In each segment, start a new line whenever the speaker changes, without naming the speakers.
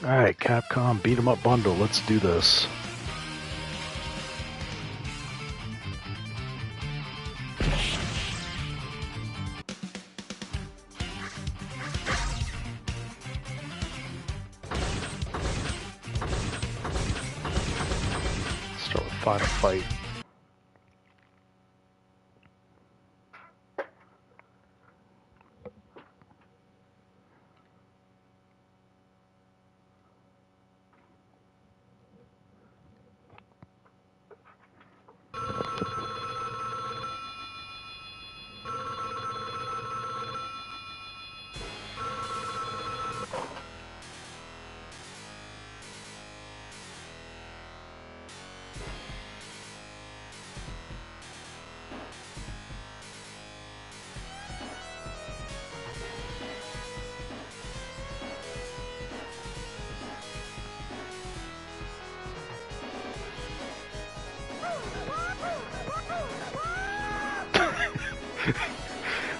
Alright, Capcom beat 'em up bundle. Let's do this. Start with Final Fight.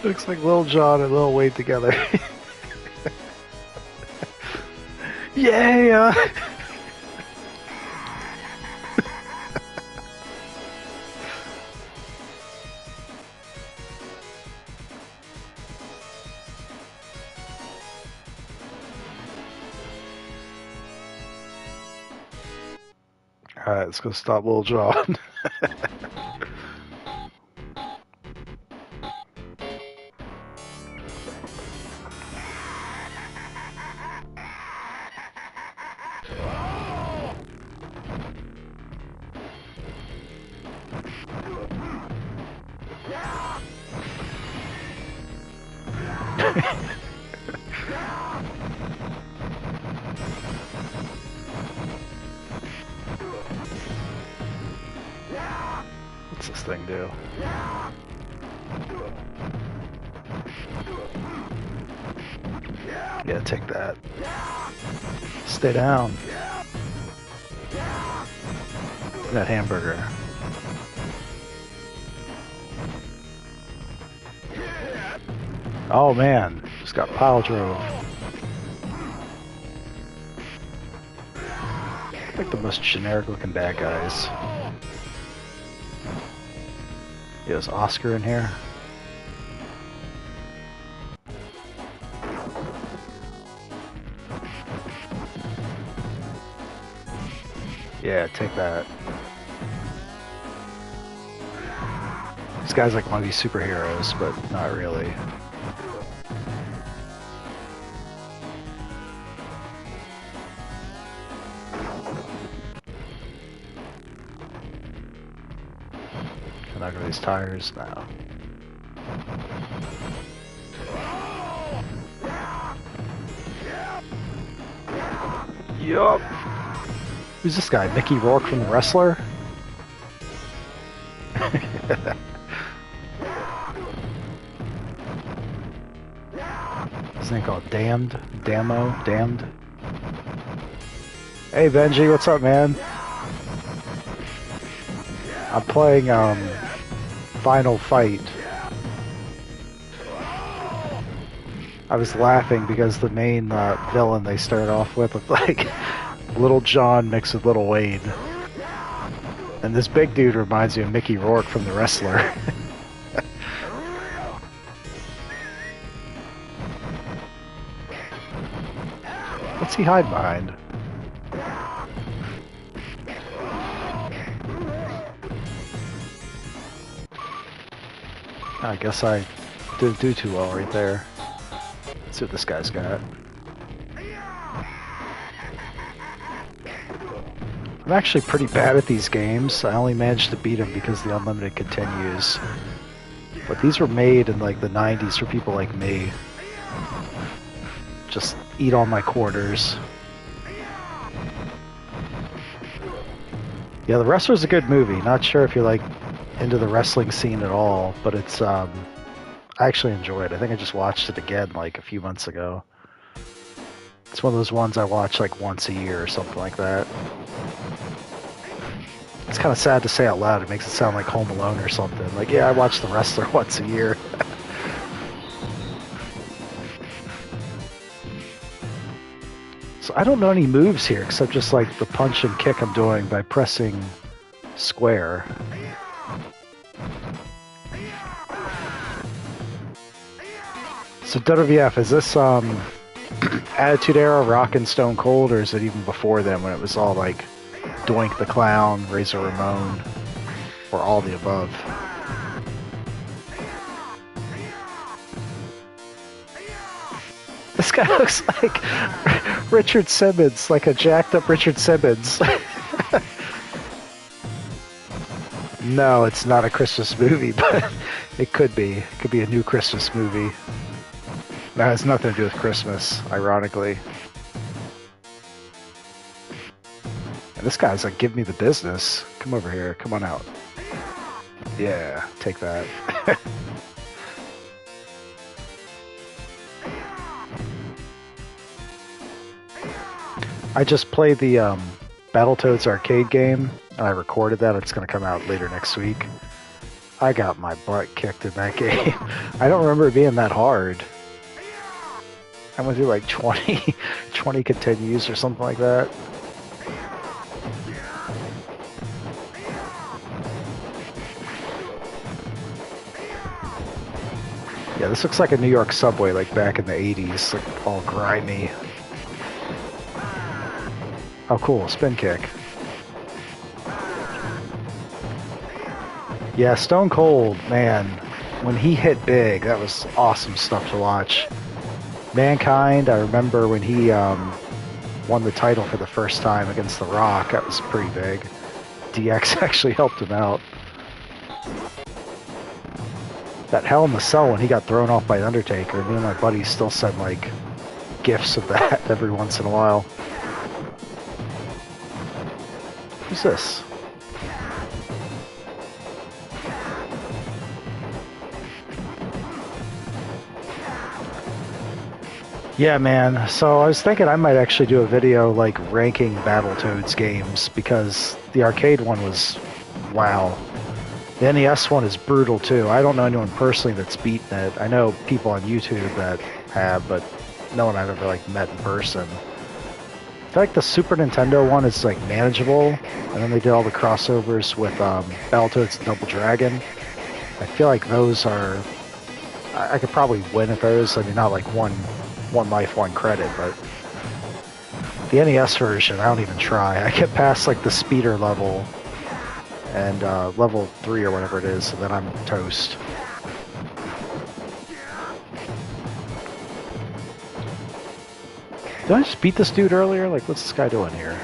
Looks like Lil Jon and Lil Wayne together. Yeah! Alright, let's go stop Lil Jon. What's this thing do? Yeah, take that. Stay down. That hamburger. Oh man, just got pile drove. Like the most generic looking bad guys. Yeah, is Oscar in here? Yeah, take that. These guys like want to be superheroes, but not really. Can I go to these tires now? Yup. Who's this guy? Mickey Rourke from The Wrestler? This thing called Damned? Damned? Hey Benji, what's up, man? I'm playing Final Fight. I was laughing because the main villain they started off with looked like Little John mixed with Little Wayne. And this big dude reminds me of Mickey Rourke from The Wrestler. What's he hide behind? I guess I didn't do too well right there. Let's see what this guy's got. I'm actually pretty bad at these games. I only managed to beat them because the unlimited continues. But these were made in like the 90s for people like me. Just eat all my quarters. Yeah, The Wrestler's a good movie. Not sure if you're like into the wrestling scene at all, but it's I actually enjoy it. I think I just watched it again like a few months ago. It's one of those ones I watch like once a year or something like that. It's kind of sad to say out loud. It makes it sound like Home Alone or something. Like, yeah, I watch The Wrestler once a year. So I don't know any moves here except just like the punch and kick I'm doing by pressing square. So WWF, is this Attitude Era, Rock and Stone Cold, or is it even before then when it was all like Doink the Clown, Razor Ramon, or all the above? This guy looks like Richard Simmons, like a jacked up Richard Simmons. No, it's not a Christmas movie, but it could be. It could be a new Christmas movie. That has nothing to do with Christmas, ironically. And this guy's like, give me the business. Come over here. Come on out. Yeah, take that. I just played the Battletoads arcade game, and I recorded that. It's going to come out later next week. I got my butt kicked in that game. I don't remember it being that hard. I went through like 20 continues or something like that. Yeah, this looks like a New York subway, like back in the 80s, like all grimy. Oh, cool, spin kick. Yeah, Stone Cold, man, when he hit big, that was awesome stuff to watch. Mankind, I remember when he won the title for the first time against The Rock, that was pretty big. DX actually helped him out. That Hell in the Cell when he got thrown off by Undertaker, me and my buddies still send like gifs of that every once in a while. Who's this? Yeah, man. So I was thinking I might actually do a video like ranking Battletoads games because the arcade one was wow. The NES one is brutal too. I don't know anyone personally that's beaten it. I know people on YouTube that have, but no one I've ever like met in person. I feel like the Super Nintendo one is like manageable, and then they did all the crossovers with Battletoads and Double Dragon. I feel like those are... I could probably win at those. I mean, not like one life, one credit, but the NES version, I don't even try. I get past like the speeder level and level 3 or whatever it is, and then I'm toast. Did I just beat this dude earlier? Like, what's this guy doing here?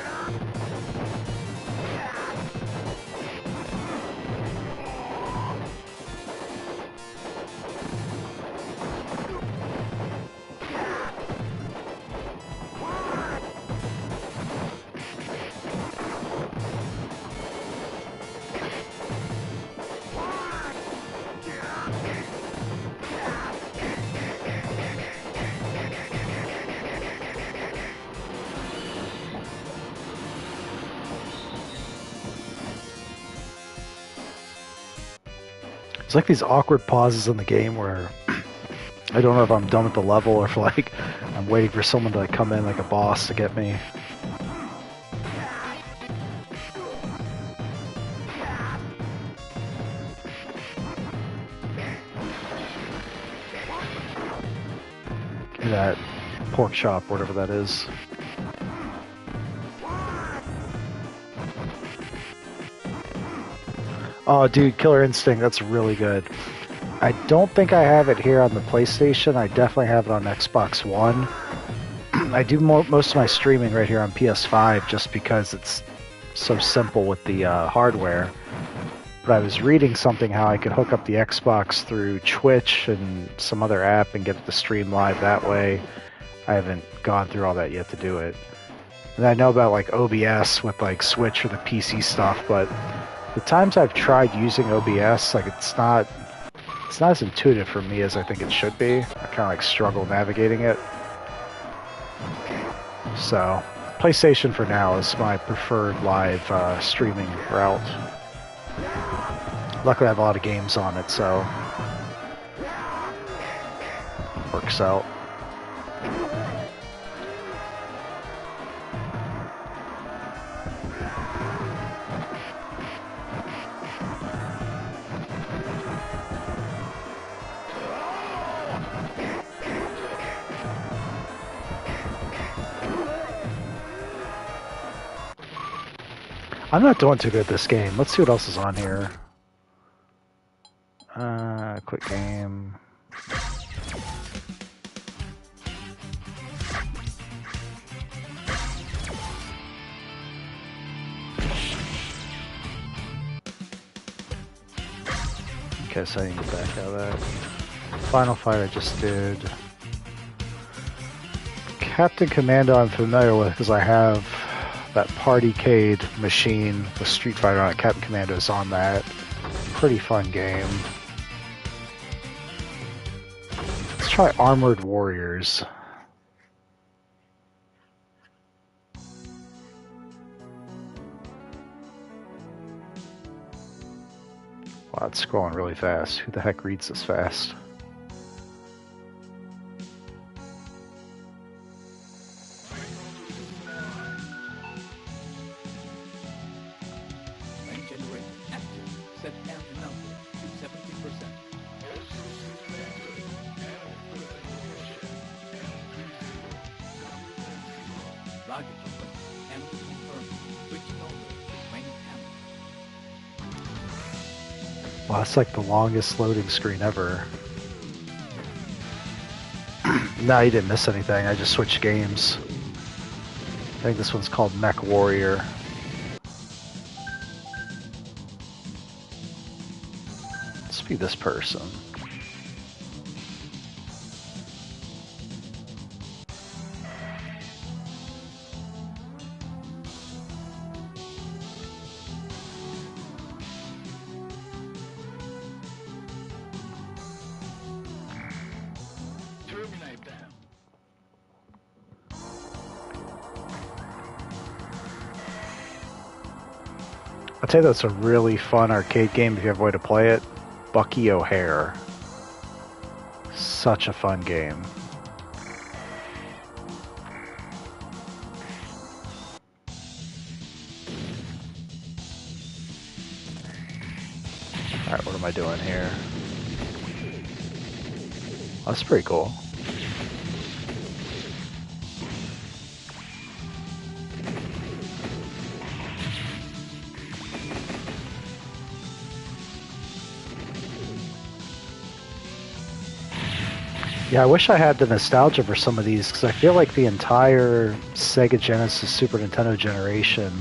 It's like these awkward pauses in the game where I don't know if I'm done with the level or if like I'm waiting for someone to like come in like a boss to get me. Give me that pork chop, whatever that is. Oh, dude, Killer Instinct, that's really good. I don't think I have it here on the PlayStation. I definitely have it on Xbox One. I do most of my streaming right here on PS5 just because it's so simple with the hardware. But I was reading something how I could hook up the Xbox through Twitch and some other app and get it to stream live that way. I haven't gone through all that yet to do it. And I know about like OBS with like Switch or the PC stuff, but the times I've tried using OBS, like it's not as intuitive for me as I think it should be. I kind of like struggle navigating it. So, PlayStation for now is my preferred live streaming route. Luckily I have a lot of games on it, so works out. I'm not doing too good at this game. Let's see what else is on here. Quick game. Okay, so I didn't get back out of that. Final Fight I just did. Captain Commando I'm familiar with because I have that Partycade machine with Street Fighter on it. Captain Commando's on that. Pretty fun game. Let's try Armored Warriors. Wow, it's scrolling really fast. Who the heck reads this fast? Wow, that's like the longest loading screen ever. No, you didn't miss anything. I just switched games. I think this one's called Mech Warrior. Let's be this person. I'll tell you that's a really fun arcade game if you have a way to play it. Bucky O'Hare. Such a fun game. Alright, what am I doing here? That's pretty cool. Yeah, I wish I had the nostalgia for some of these, because I feel like the entire Sega Genesis Super Nintendo generation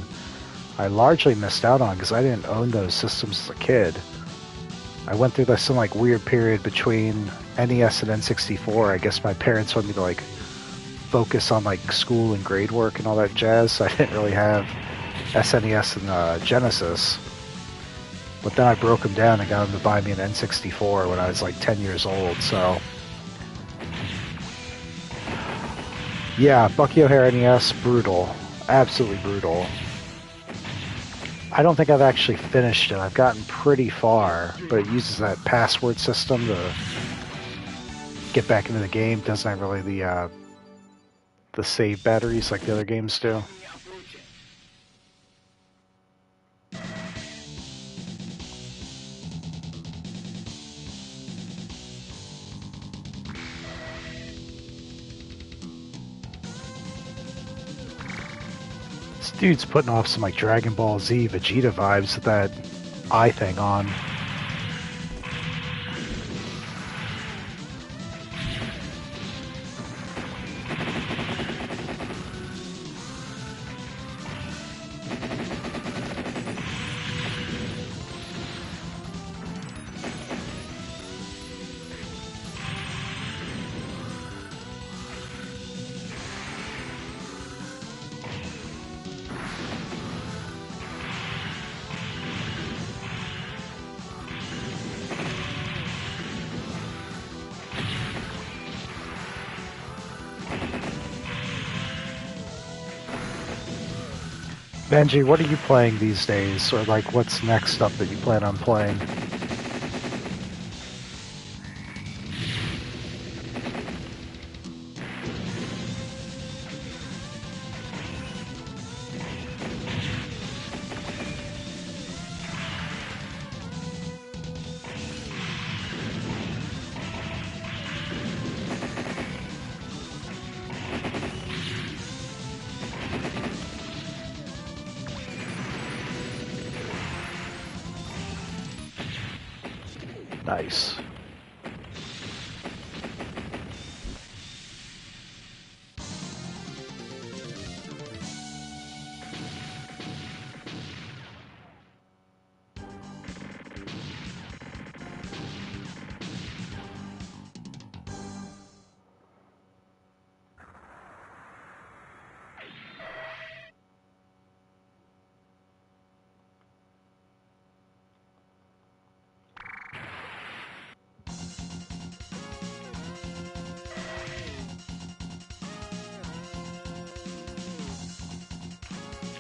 I largely missed out on because I didn't own those systems as a kid. I went through some like weird period between NES and N64. I guess my parents wanted me to like focus on like school and grade work and all that jazz, so I didn't really have SNES and Genesis. But then I broke them down and got them to buy me an N64 when I was like 10 years old, so... Yeah, Bucky O'Hare NES, brutal. Absolutely brutal. I don't think I've actually finished it. I've gotten pretty far, but it uses that password system to get back into the game. Doesn't have really the save batteries like the other games do. Dude's putting off some like Dragon Ball Z Vegeta vibes with that eye thing on. Benji, what are you playing these days? Or like what's next up that you plan on playing? Nice.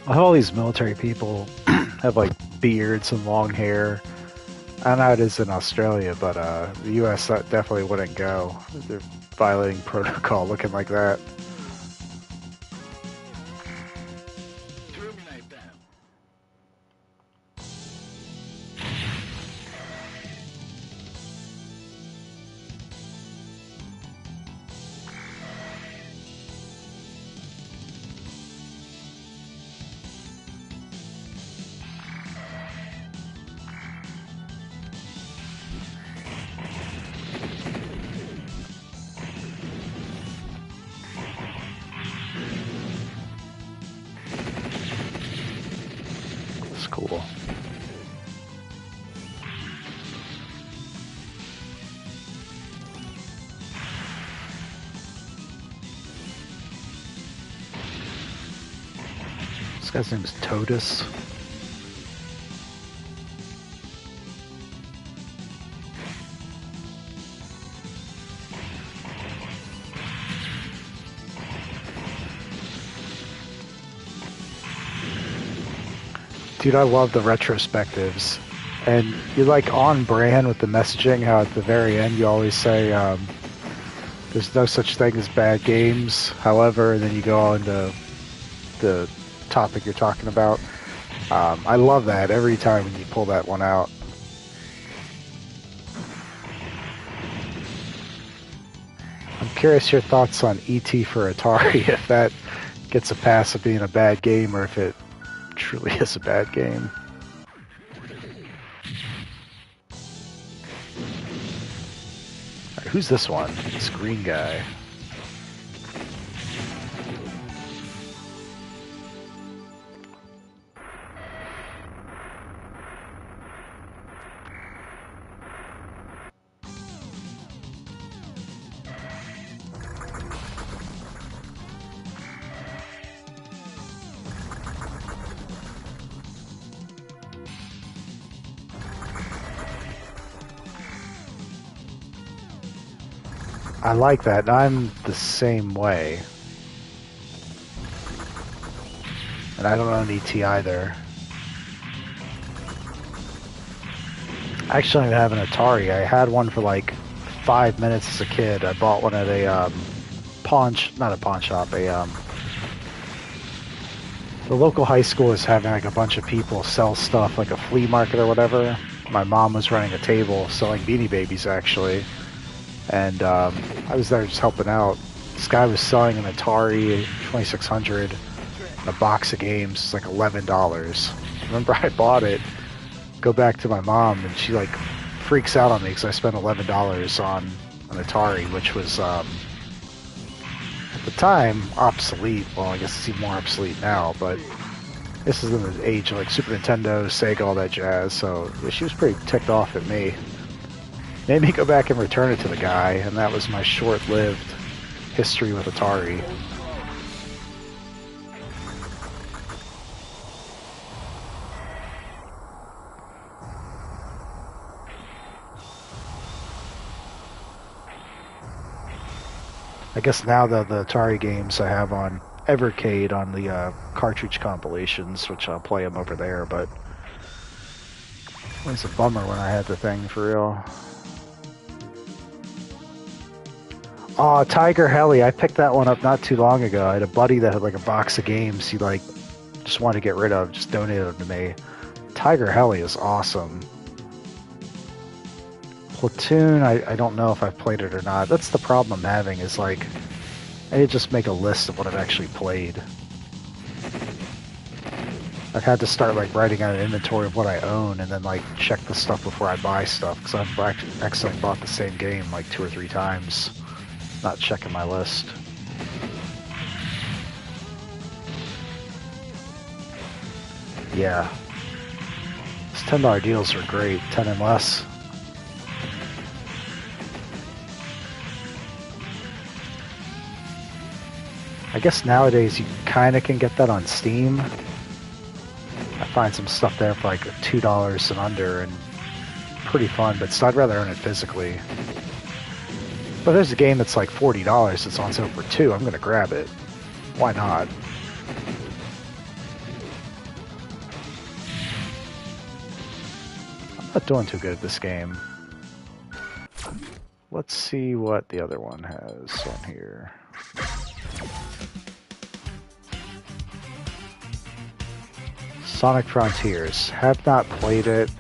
All these military people have like beards and long hair. I don't know how it is in Australia, but the U.S. definitely wouldn't go. They're violating protocol looking like that. It's cool. This guy's name is Totus. Dude, I love the retrospectives. And you're like on brand with the messaging, how at the very end you always say, there's no such thing as bad games. However, and then you go on to the topic you're talking about. I love that every time when you pull that one out. I'm curious your thoughts on E.T. for Atari, if that gets a pass of being a bad game or if it truly is a bad game. Right, who's this one? This green guy. I like that. I'm the same way. And I don't own ET either. Actually, I have an Atari. I had one for like 5 minutes as a kid. I bought one at a not a pawn shop, the local high school is having like a bunch of people sell stuff, like a flea market or whatever. My mom was running a table selling Beanie Babies, actually. And I was there just helping out. This guy was selling an Atari 2600 and a box of games. It's like $11. Remember, I bought it, go back to my mom, and she like freaks out on me because I spent $11 on an Atari, which was at the time obsolete. Well, I guess it's even more obsolete now, but this is in the age of like Super Nintendo, Sega, all that jazz. So yeah, she was pretty ticked off at me. Made me go back and return it to the guy, and that was my short-lived history with Atari. I guess now the Atari games I have on Evercade on the cartridge compilations, which I'll play them over there, but it was a bummer when I had the thing for real. Oh, Tiger Heli. I picked that one up not too long ago. I had a buddy that had like a box of games he like just wanted to get rid of, just donated them to me. Tiger Heli is awesome. Platoon, I don't know if I've played it or not. That's the problem I'm having is like, I need to just make a list of what I've actually played. I've had to start like writing out an inventory of what I own and then like check the stuff before I buy stuff because I've accidentally bought the same game like 2 or 3 times, not checking my list. Yeah. Those $10 deals are great, 10 and less. I guess nowadays you kind of can get that on Steam. I find some stuff there for like $2 and under and pretty fun, but still I'd rather own it physically. But there's a game that's like $40 that's on sale for $2. I'm going to grab it. Why not? I'm not doing too good at this game. Let's see what the other one has on here. Sonic Frontiers. Have not played it.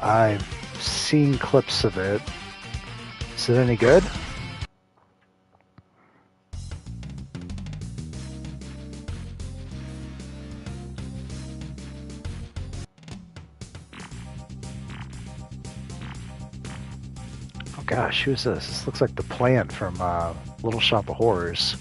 I've seen clips of it. Is it any good? Oh gosh, who's this? This looks like the plant from Little Shop of Horrors.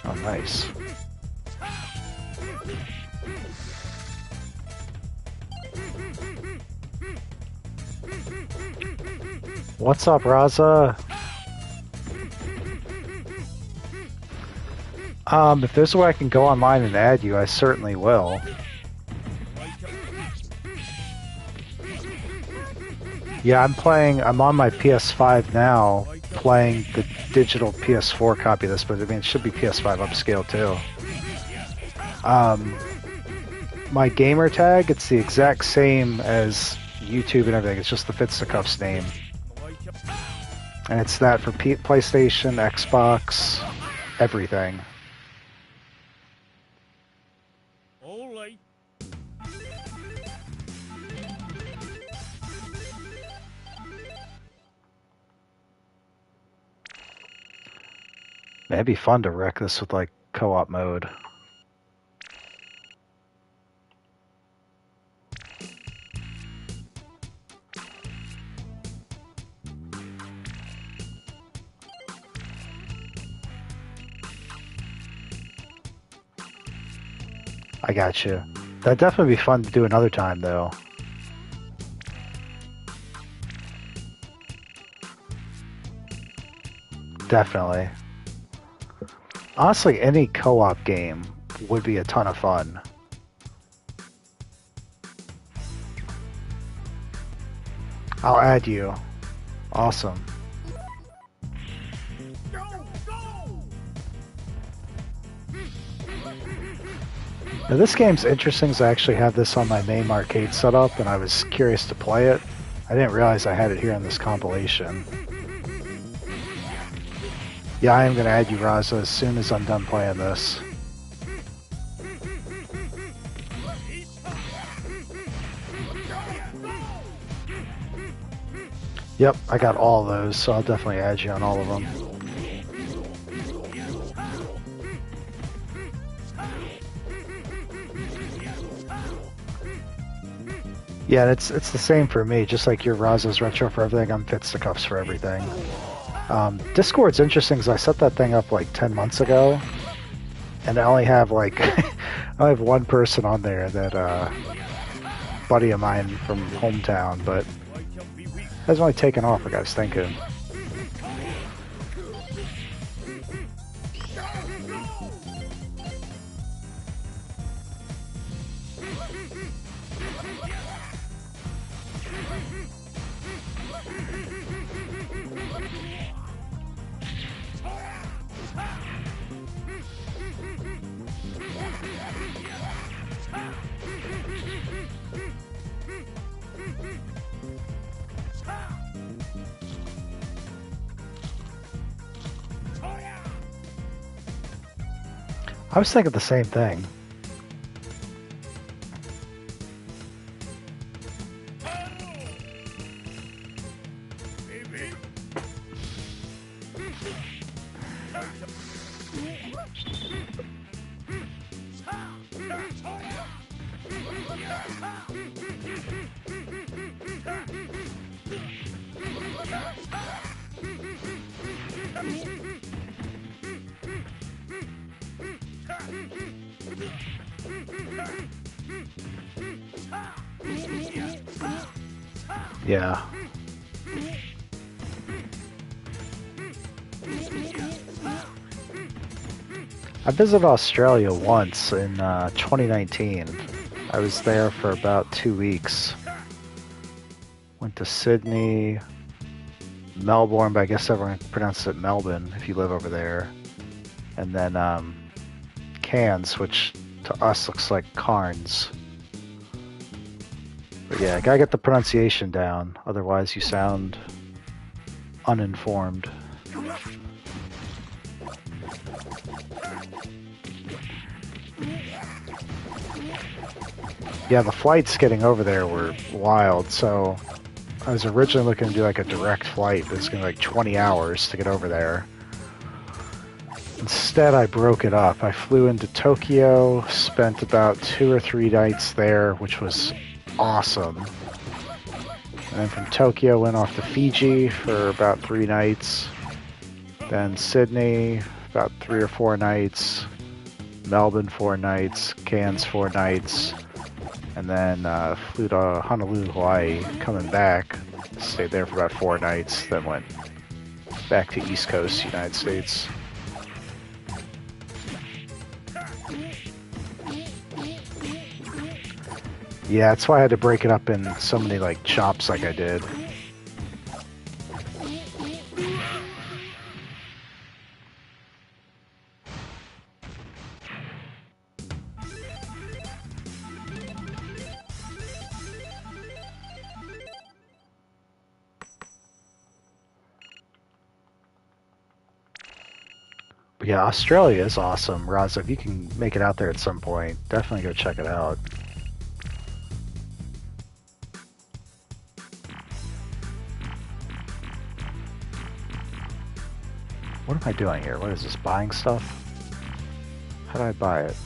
Oh, nice. What's up, Raza? If there's a way I can go online and add you, I certainly will. Yeah, I'm on my PS5 now, playing the digital PS4 copy of this, but I mean, it should be PS5 upscale too. My gamer tag, it's the exact same as YouTube and everything, it's just the Fisticuffs name. And it's that for PlayStation, Xbox, everything. Man, it'd be fun to wreck this with like co-op mode. I got you. That'd definitely be fun to do another time, though. Definitely. Honestly, any co-op game would be a ton of fun. I'll add you. Awesome. Now this game's interesting because I actually have this on my main arcade setup and I was curious to play it. I didn't realize I had it here on this compilation. Yeah, I am going to add you, Raza, as soon as I'm done playing this. Yep, I got all of those, so I'll definitely add you on all of them. Yeah, it's the same for me. Just like your Raza's retro for everything, I'm Fisticuffs for everything. Discord's interesting because I set that thing up like 10 months ago, and I only have like I have one person on there that buddy of mine from hometown, but hasn't really taken off like I was thinking. I was thinking the same thing. Yeah. I visited Australia once in 2019. I was there for about 2 weeks. Went to Sydney, Melbourne, but I guess everyone pronounces it Melbourne if you live over there. And then Cairns, which to us looks like Cairns. But yeah, gotta get the pronunciation down, otherwise you sound uninformed. Yeah, the flights getting over there were wild, so I was originally looking to do like a direct flight, but it's gonna be like 20 hours to get over there. Instead, I broke it up. I flew into Tokyo, spent about 2 or 3 nights there, which was awesome. And then from Tokyo, went off to Fiji for about 3 nights. Then Sydney, about 3 or 4 nights. Melbourne, 4 nights. Cairns, 4 nights. And then flew to Honolulu, Hawaii, coming back. Stayed there for about 4 nights, then went back to East Coast, United States. Yeah, that's why I had to break it up in so many like chops like I did. But yeah, Australia is awesome. Raza, if you can make it out there at some point, definitely go check it out. What am I doing here? What is this, buying stuff? How do I buy it?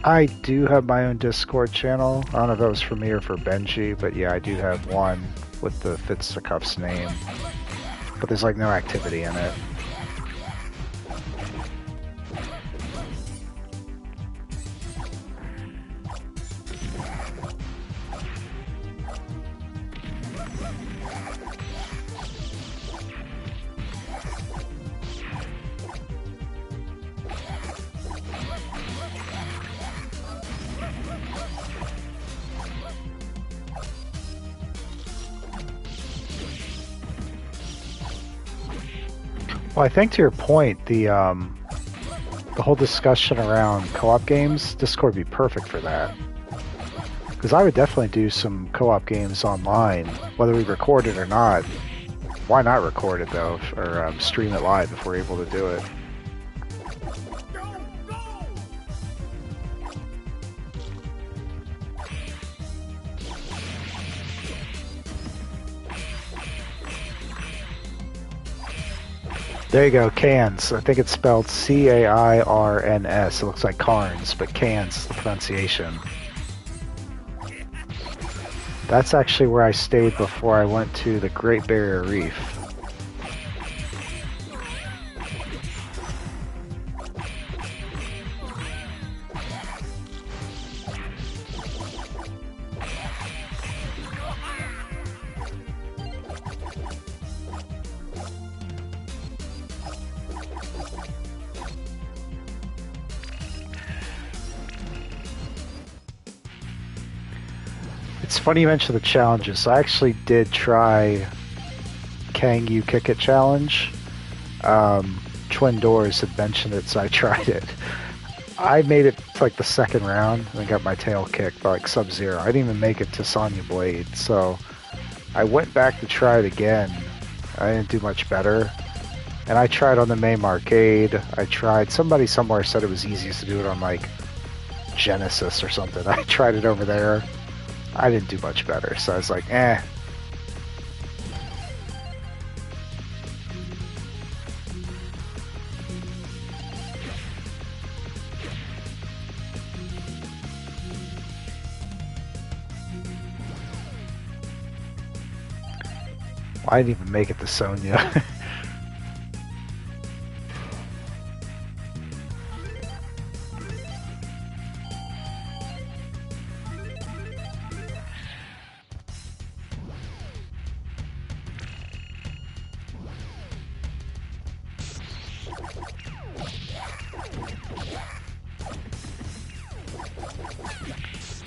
I do have my own Discord channel. I don't know if that was for me or for Benji, but yeah, I do have one with the Fits the Cuffs name. But there's like no activity in it. Well, I think to your point, the whole discussion around co-op games, Discord would be perfect for that. Because I would definitely do some co-op games online, whether we record it or not. Why not record it though, or stream it live if we're able to do it? There you go, Cairns. I think it's spelled C-A-I-R-N-S. It looks like Carnes, but Cairns is the pronunciation. That's actually where I stayed before I went to the Great Barrier Reef. It's funny you mentioned the challenges. I actually did try Kang You Kick It challenge. Twin Doors had mentioned it, so I tried it. I made it to like the second round and I got my tail kicked by like Sub-Zero. I didn't even make it to Sonya Blade, so I went back to try it again. I didn't do much better. And I tried on the MAME arcade. I tried, somebody somewhere said it was easiest to do it on like Genesis or something. I tried it over there. I didn't do much better, so I was like, eh. I didn't even make it to Sonya.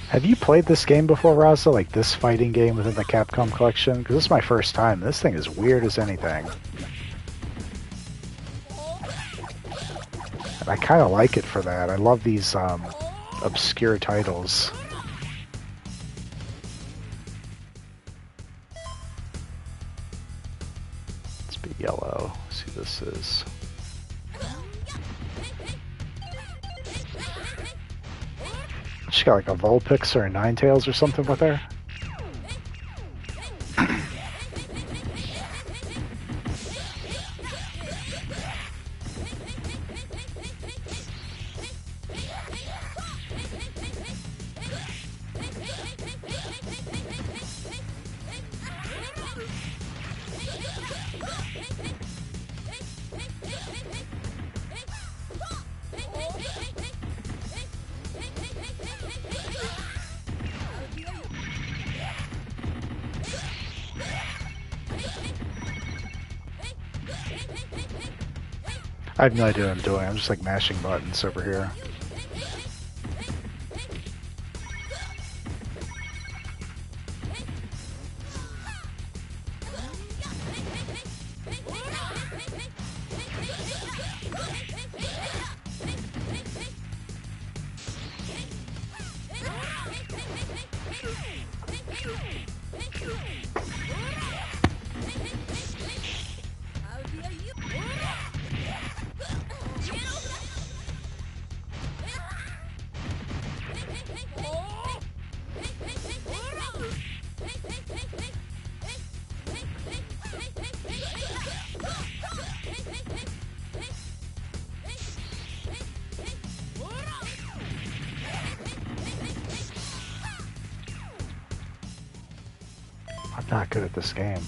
Have you played this game before, Raza? Like this fighting game within the Capcom collection? Because this is my first time. This thing is weird as anything. And I kind of like it for that. I love these obscure titles. Let's be yellow. Let's see who this is. She got like a Vulpix or a Ninetales or something with her. I have no idea what I'm doing. I'm just like mashing buttons over here. I'm not good at this game.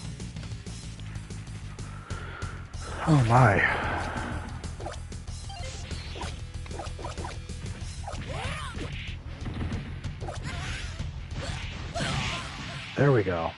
Oh my. There we go.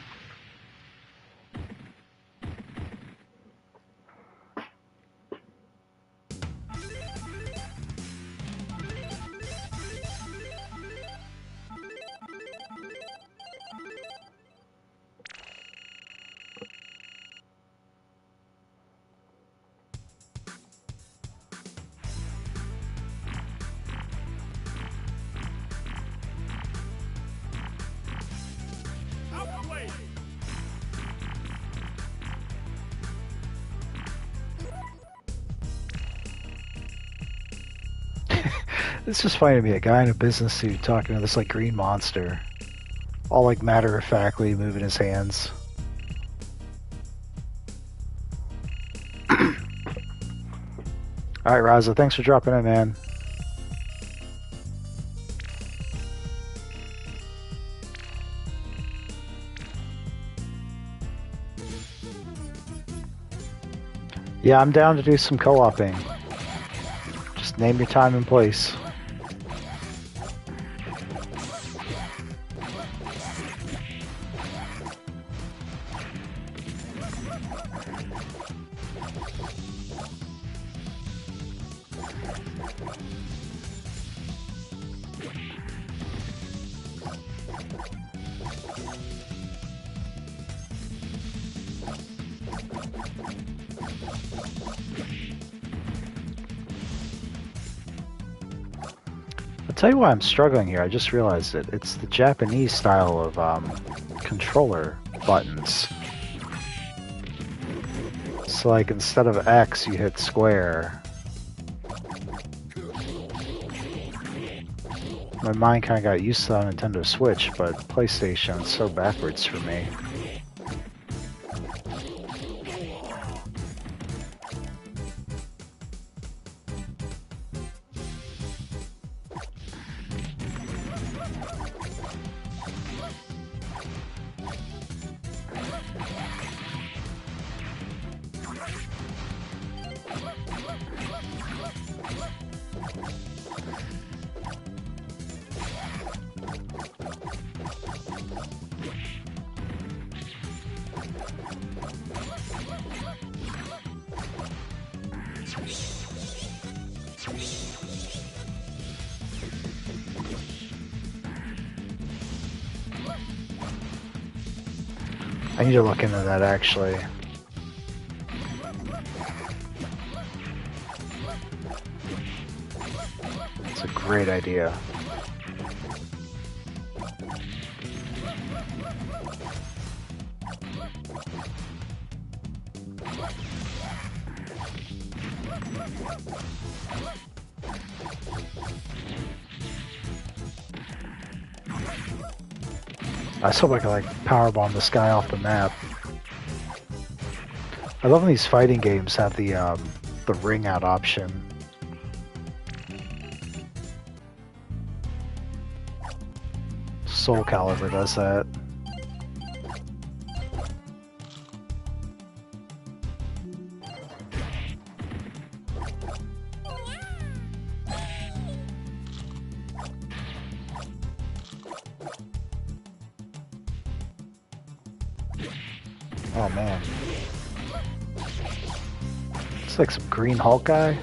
It's just funny to me, a guy in a business suit talking to this like green monster. All like matter-of-factly moving his hands. Alright, Raza, thanks for dropping in, man. Yeah, I'm down to do some co-oping. Just name your time and place. I'll tell you why I'm struggling here. I just realized it. It's the Japanese style of controller buttons. So like instead of X, you hit square. My mind kind of got used to that on Nintendo Switch, but PlayStation is so backwards for me. I need to look into that actually. It's a great idea. I just hope I can like powerbomb this guy off the map. I love when these fighting games have the ring out option. Soul Calibur does that. Oh man. It's like some green Hulk guy.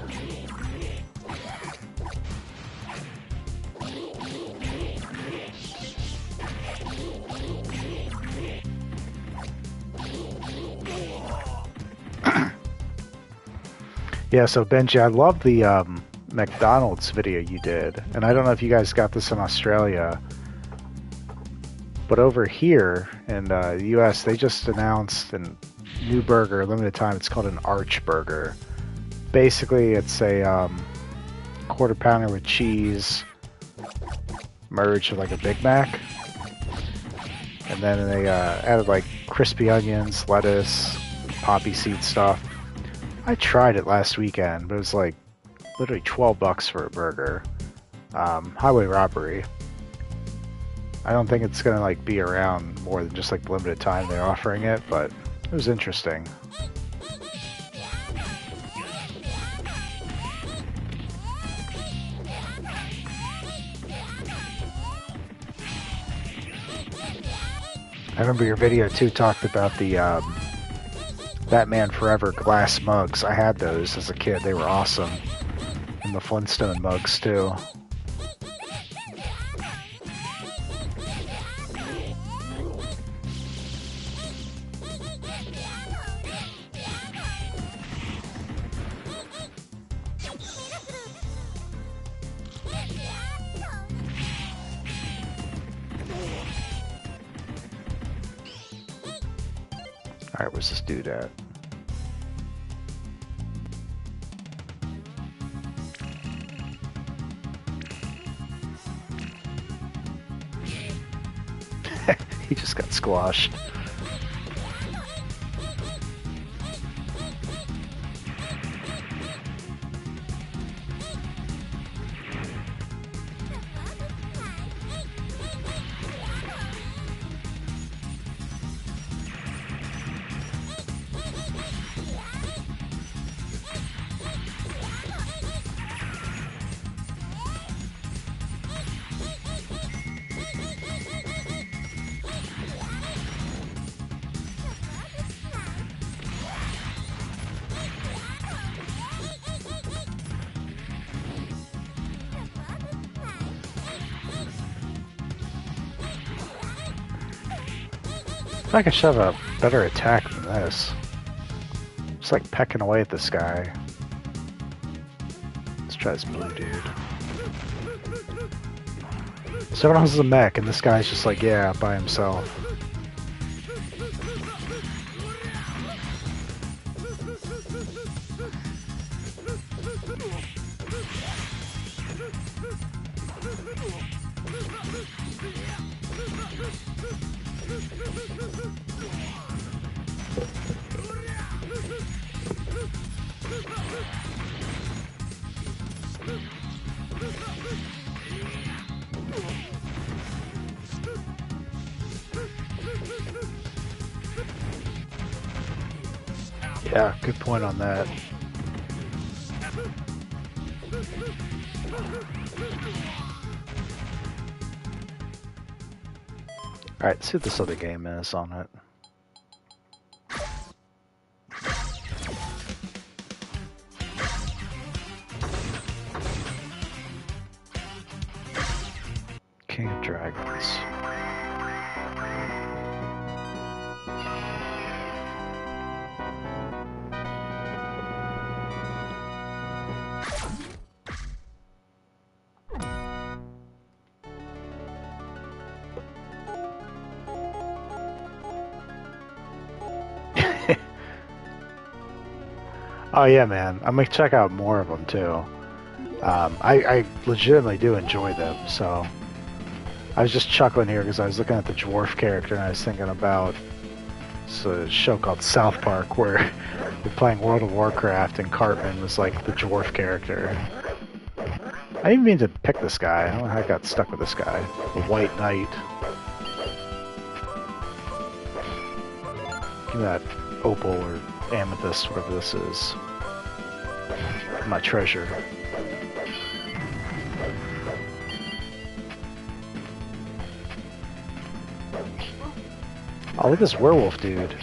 Yeah, so Benji, I love the McDonald's video you did. And I don't know if you guys got this in Australia, but over here in the US, they just announced a new burger, limited time. It's called an Arch Burger. Basically, it's a quarter pounder with cheese merged with like a Big Mac. And then they added like crispy onions, lettuce, poppy seed stuff. I tried it last weekend, but it was like literally $12 for a burger. Highway robbery. I don't think it's gonna like be around more than just like the limited time they're offering it, but it was interesting. I remember your video too talked about the Batman Forever glass mugs. I had those as a kid. They were awesome. And the Flintstone mugs too. Alright, where's this dude at? He just got squashed. I think I should have a better attack than this. Just like pecking away at this guy. Let's try this blue dude. So everyone else is a mech, and this guy's just like, yeah, by himself. Yeah, good point on that. Alright, let's see what this other game is on it. King of Dragons. Oh yeah, man. I'm gonna check out more of them too. I legitimately do enjoy them, so I was just chuckling here because I was looking at the dwarf character and I was thinking about a show called South Park where you're playing World of Warcraft and Cartman was like the dwarf character. I didn't mean to pick this guy. I don't know how I got stuck with this guy. The White Knight. Give me that opal or amethyst, whatever this is. My treasure. Oh, look at this werewolf dude.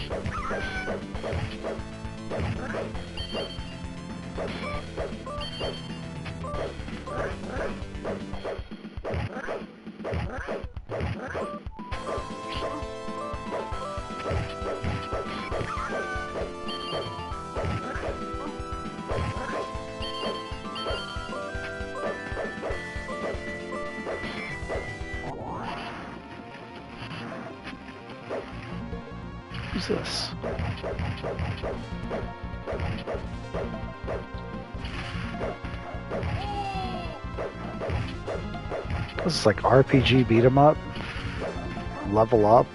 Who's this? This is like RPG beat 'em up. Level up.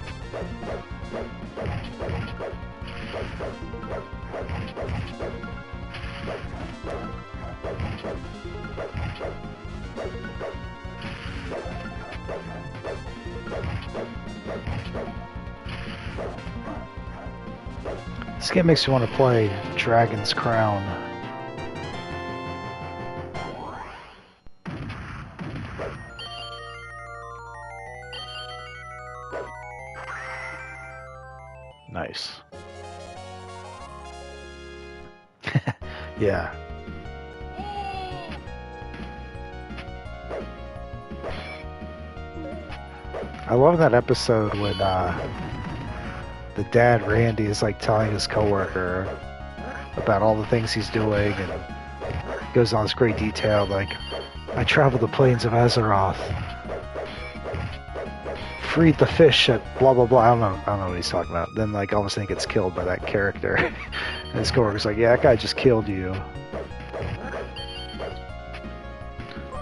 This game makes me want to play Dragon's Crown. Nice. Yeah. I love that episode when the dad Randy is like telling his coworker about all the things he's doing and goes on this great detail like, I traveled the plains of Azeroth, freed the fish at blah blah blah. I don't know what he's talking about. Then like all of a sudden he gets killed by that character. And his coworker's like, yeah, that guy just killed you.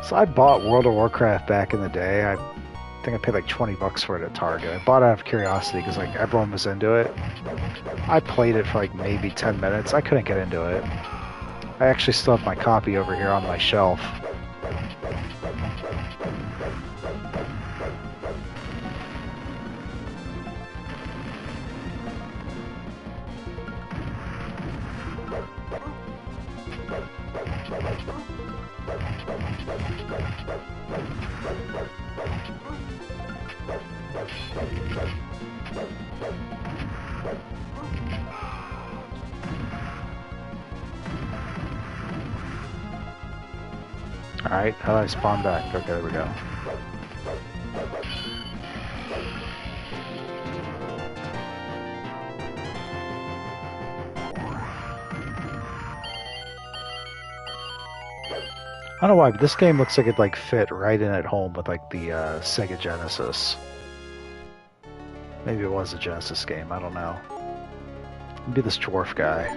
So I bought World of Warcraft back in the day. I think I paid like $20 for it at Target. I bought it out of curiosity because like everyone was into it. I played it for like maybe 10 minutes. I couldn't get into it. I actually still have my copy over here on my shelf. Alright, how do I spawn back? Okay, there we go. I don't know why, but this game looks like it like fit right in at home with like the Sega Genesis. Maybe it was a Genesis game. I don't know. Maybe this dwarf guy.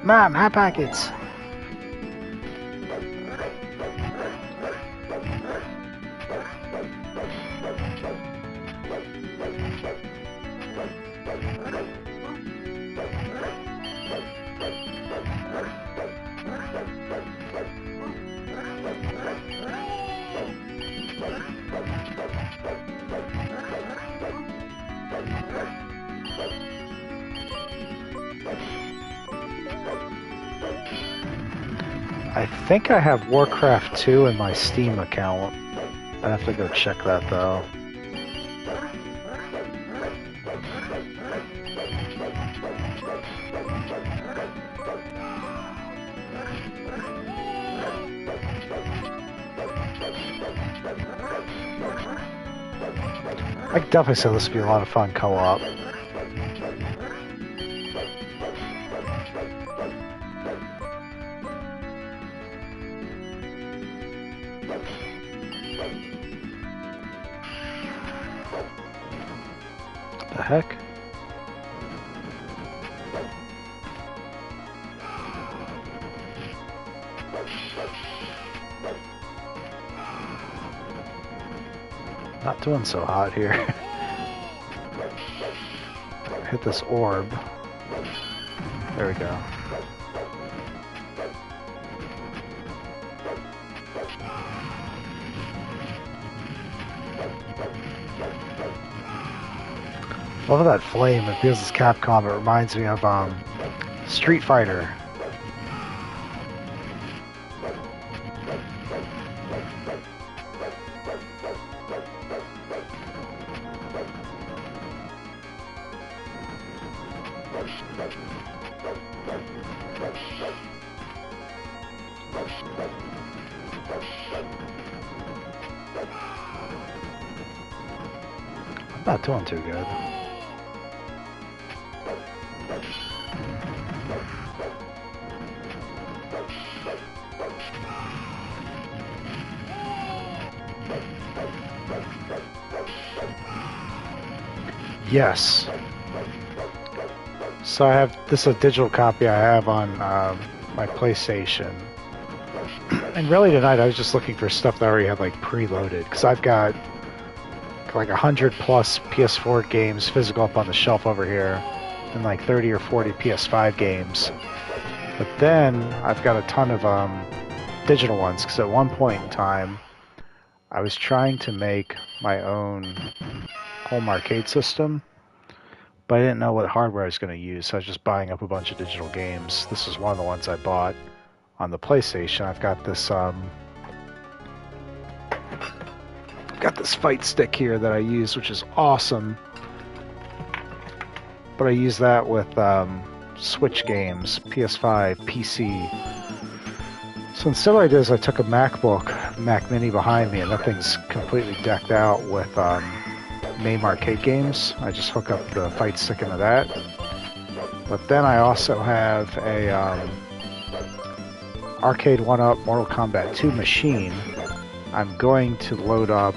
Mom, Hot Pockets. I think I have Warcraft 2 in my Steam account. I have to go check that though. I could definitely say this would be a lot of fun co-op. The heck? Not doing so hot here. Hit this orb. There we go. Love that flame. It feels as Capcom. It reminds me of Street Fighter. I'm not doing too good. Yes. So I have this is a digital copy I have on my PlayStation. And really tonight I was just looking for stuff that I already had like preloaded because I've got like 100 plus PS4 games physical up on the shelf over here and like 30 or 40 PS5 games. But then I've got a ton of digital ones because at one point in time I was trying to make my own home arcade system, but I didn't know what hardware I was going to use, so I was just buying up a bunch of digital games. This is one of the ones I bought on the PlayStation. I've got this fight stick here that I use, which is awesome. But I use that with Switch games, PS5, PC. So instead what I did is I took a Mac Mini behind me, and that thing's completely decked out with MAME arcade games. I just hook up the fight stick into that. But then I also have a Arcade 1-Up Mortal Kombat 2 machine. I'm going to load up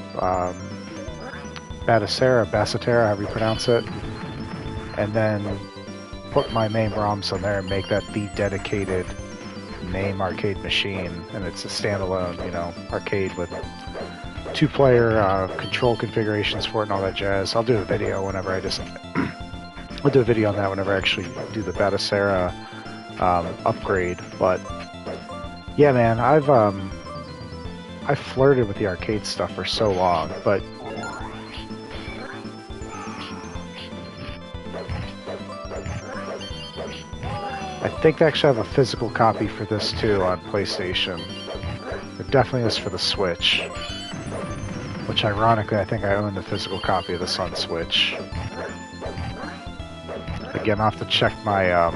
Batacera, however you pronounce it, and then put my MAME ROMs on there and make that the dedicated MAME arcade machine. And it's a standalone, arcade with 2-player control configurations for it and all that jazz. I'll do a video whenever I'll do a video on that whenever I actually do the Batacera upgrade. But yeah, man, I've flirted with the arcade stuff for so long, but I think they actually have a physical copy for this too on PlayStation. It definitely is for the Switch. Which, ironically, I think I own the physical copy of this on Switch. Again, I'll have to check my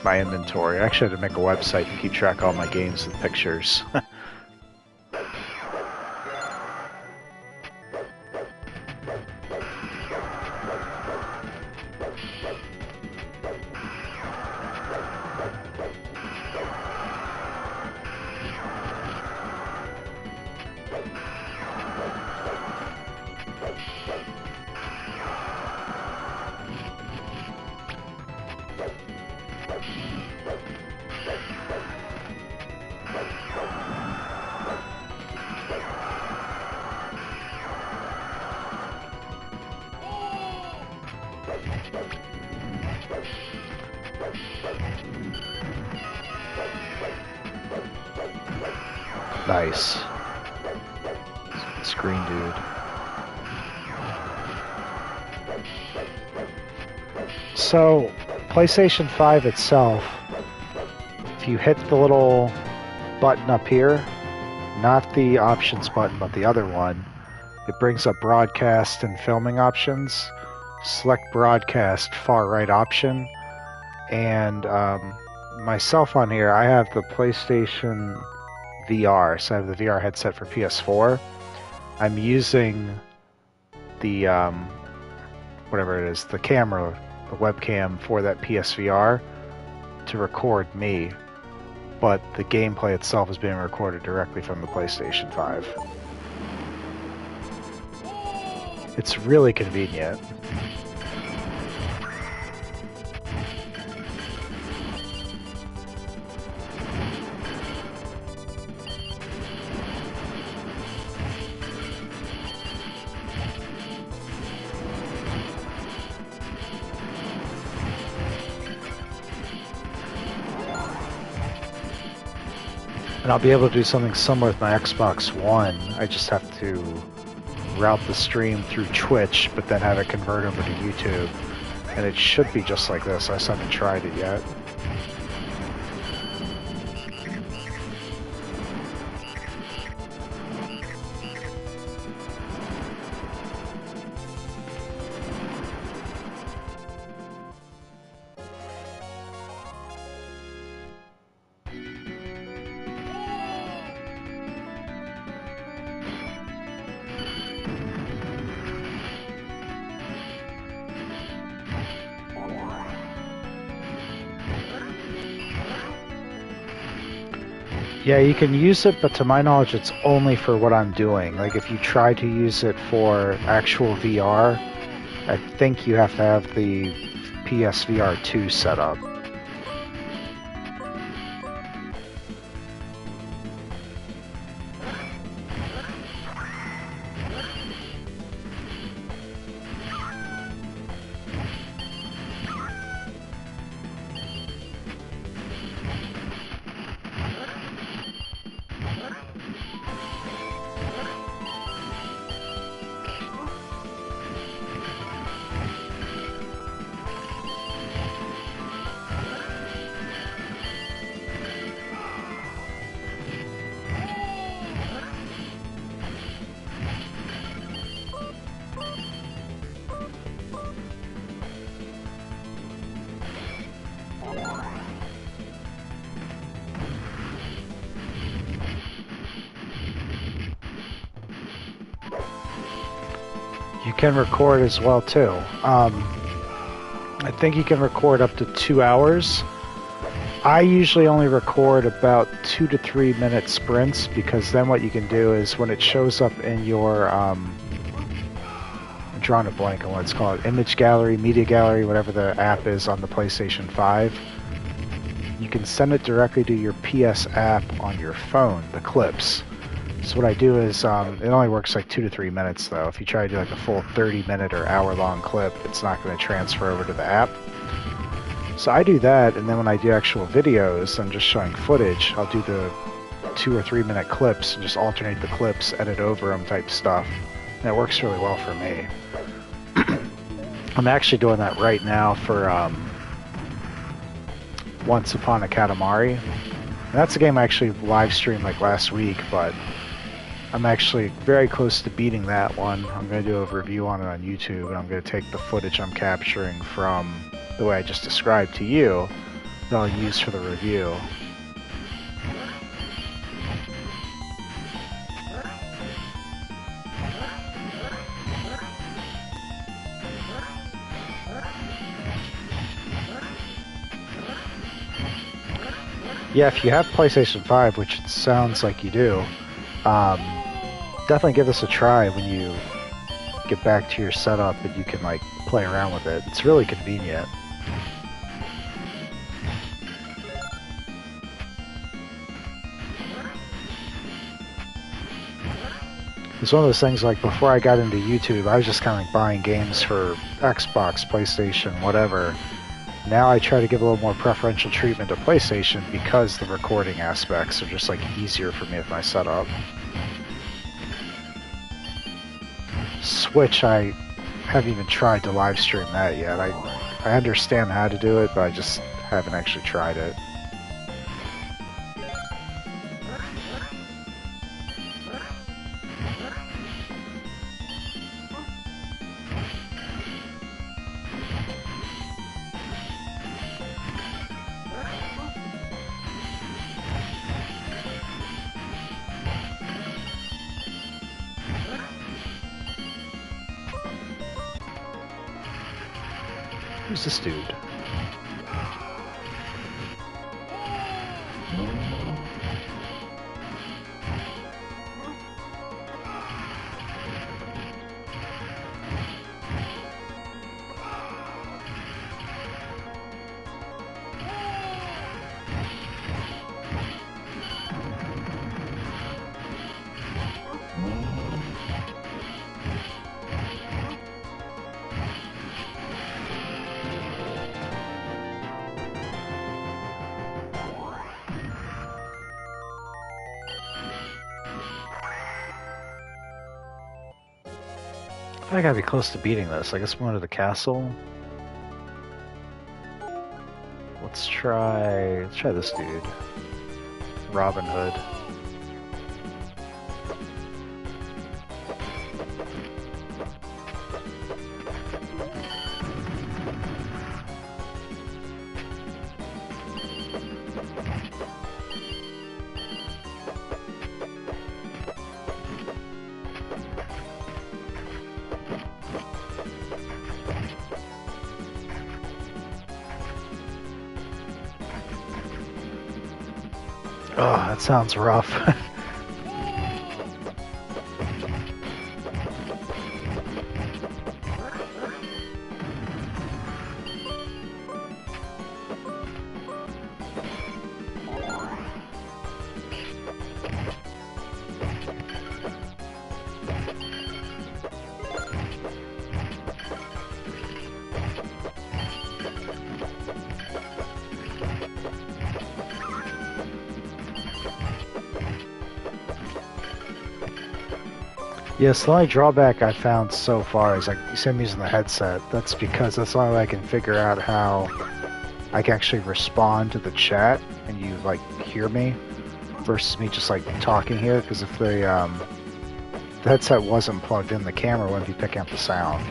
my inventory. I actually had to make a website to keep track of all my games and pictures. Nice.
Screen dude.
So, PlayStation 5 itself, if you hit the little button up here, not the options button, but the other one, it brings up broadcast and filming options. Select broadcast, far right option, and myself on here, I have the PlayStation VR, so I have the VR headset for PS4. I'm using the whatever it is, the camera, the webcam for that PSVR to record me, but the gameplay itself is being recorded directly from the PlayStation 5. It's really convenient. And I'll be able to do something similar with my Xbox One. I just have to route the stream through Twitch, but then have it convert over to YouTube. And it should be just like this. I just haven't tried it yet. Yeah, you can use it, but to my knowledge, it's only for what I'm doing. Like, if you try to use it for actual VR, I think you have to have the PSVR 2 set up. You can record as well too. I think you can record up to 2 hours. I usually only record about 2 to 3 minute sprints, because then what you can do is when it shows up in your I'm drawing a blank on what it's called, image gallery, media gallery, whatever the app is on the PlayStation 5, you can send it directly to your PS app on your phone, the clips. So what I do is, it only works like 2 to 3 minutes though. If you try to do like a full 30-minute or hour-long clip, it's not going to transfer over to the app. So I do that, and then when I do actual videos, I'm just showing footage, I'll do the 2 or 3 minute clips and just alternate the clips, edit over them type stuff. And it works really well for me. I'm actually doing that right now for Once Upon a Katamari. And that's a game I actually live streamed like last week, but I'm actually very close to beating that one. I'm going to do a review on it on YouTube, and I'm going to take the footage I'm capturing from the way I just described to you that I'll use for the review. Yeah, if you have PlayStation 5, which it sounds like you do, definitely give this a try when you get back to your setup and you can like play around with it. It's really convenient. It's one of those things, like, before I got into YouTube, I was just kind of like buying games for Xbox, PlayStation, whatever. Now I try to give a little more preferential treatment to PlayStation because the recording aspects are just like easier for me with my setup. Switch, I haven't even tried to live stream that yet. I understand how to do it, but I just haven't actually tried it. Who's this dude? I gotta be close to beating this. I guess I'm going to the castle. Let's try this dude. Robin Hood. Oh, that sounds rough. Yes, the only drawback I found so far is like you see I'm using the headset. That's because that's the only way I can figure out how I can actually respond to the chat and you like hear me versus me just like talking here. Because if the headset wasn't plugged in, the camera wouldn't be picking up the sound.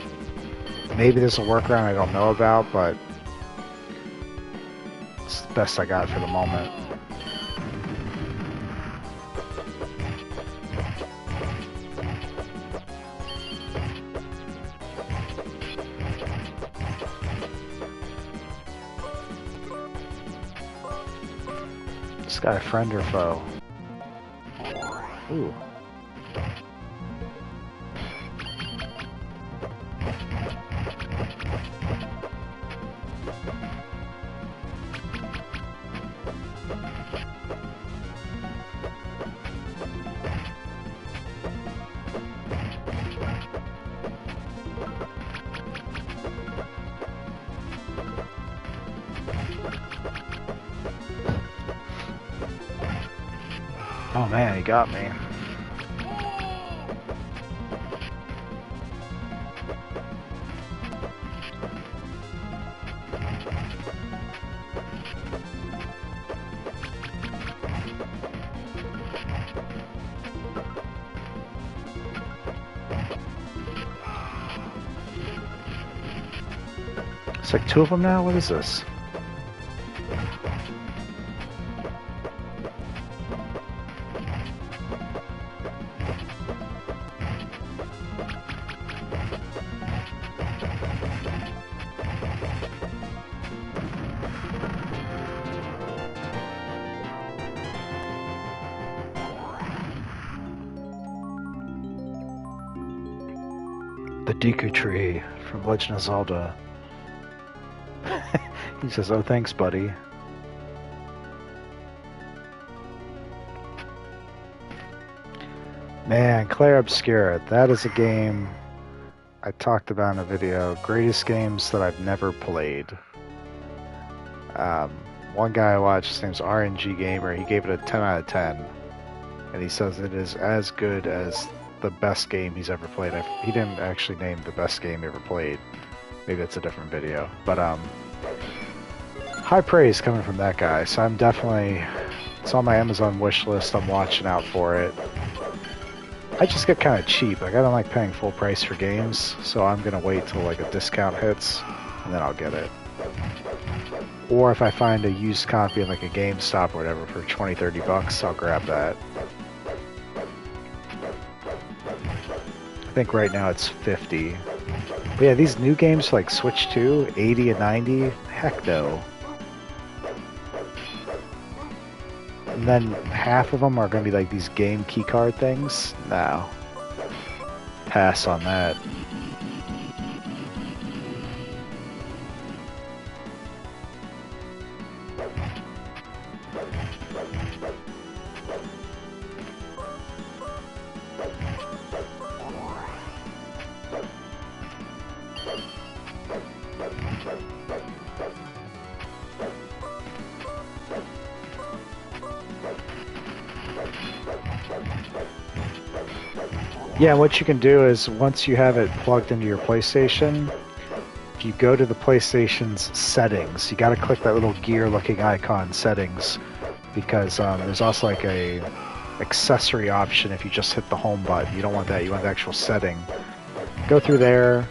Maybe there's a workaround I don't know about, but it's the best I got for the moment. This guy, friend or foe? Ooh. Oh man, he got me. It's like two of them now? What is this? The Deku Tree from Legend of Zelda. He says, oh, thanks, buddy. Man, Claire Obscura, that is a game I talked about in a video. Greatest games that I've never played. Um, One guy I watched, his name's RNG Gamer, he gave it a 10 out of 10. And he says it is as good as the best game he's ever played. He didn't actually name the best game he ever played. Maybe that's a different video. But high praise coming from that guy. So I'm definitely, it's on my Amazon wish list. I'm watching out for it. I just get kind of cheap. Like I don't like paying full price for games, so I'm gonna wait till like a discount hits, and then I'll get it. Or if I find a used copy in like a GameStop or whatever for 20, 30 bucks, I'll grab that. I think right now it's 50. But yeah, these new games like Switch 2, 80 and 90, heck no. And then half of them are going to be like these game keycard things. No. Pass on that. Yeah, what you can do is once you have it plugged into your PlayStation, if you go to the PlayStation's settings, you got to click that little gear-looking icon, settings, because there's also like a accessory option if you just hit the home button. You don't want that. You want the actual setting. Go through there.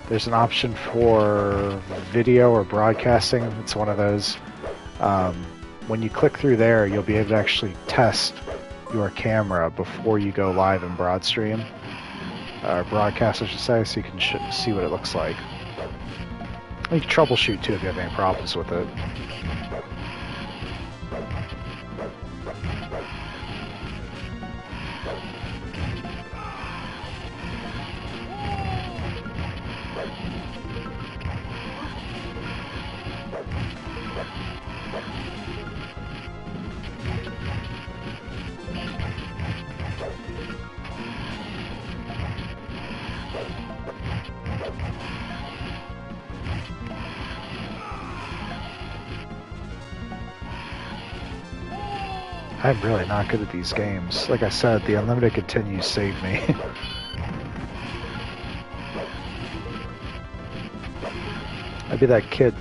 There's an option for video or broadcasting. It's one of those. When you click through there, you'll be able to actually test your camera before you go live in broadstream, or broadcast I should say, so you can see what it looks like. You can troubleshoot too if you have any problems with it. I'm really not good at these games. Like I said, the unlimited continues saved me. I'd be that kid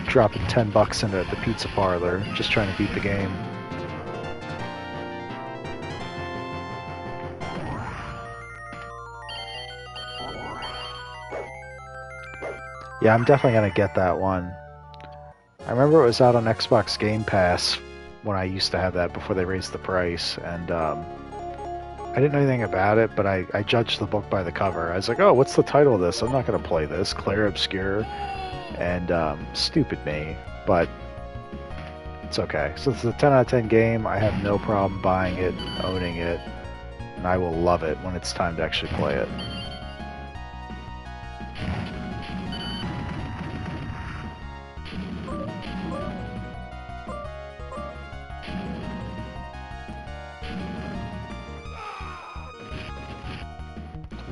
dropping 10 bucks into the pizza parlor, just trying to beat the game. Yeah, I'm definitely gonna get that one. I remember it was out on Xbox Game Pass when I used to have that before they raised the price, and I didn't know anything about it, but I judged the book by the cover. I was like, oh, what's the title of this? I'm not going to play this. Claire Obscure. And stupid me, but it's okay. So it's a 10 out of 10 game. I have no problem buying it, owning it, and I will love it when it's time to actually play it.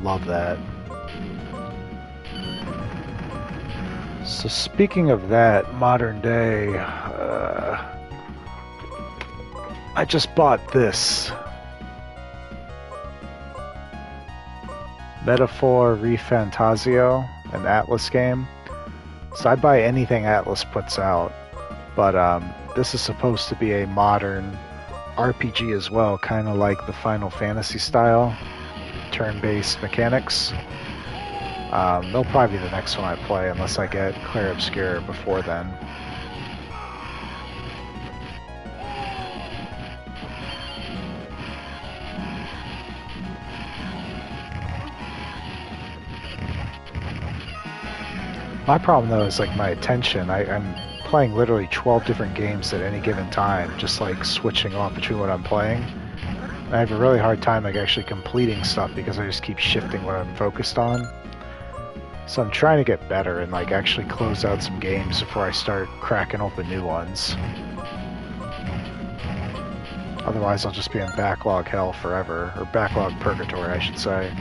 Love that. So speaking of that, modern day, I just bought this. Metaphor Refantasio, an Atlas game. So I buy anything Atlas puts out, but this is supposed to be a modern RPG as well, kind of like the Final Fantasy style, turn-based mechanics. They'll probably be the next one I play unless I get Claire Obscure before then. My problem though is like my attention. I'm playing literally 12 different games at any given time, just like switching off between what I'm playing. And I have a really hard time like actually completing stuff because I just keep shifting what I'm focused on. So I'm trying to get better and like actually close out some games before I start cracking open new ones. Otherwise I'll just be in backlog hell forever, or backlog purgatory I should say.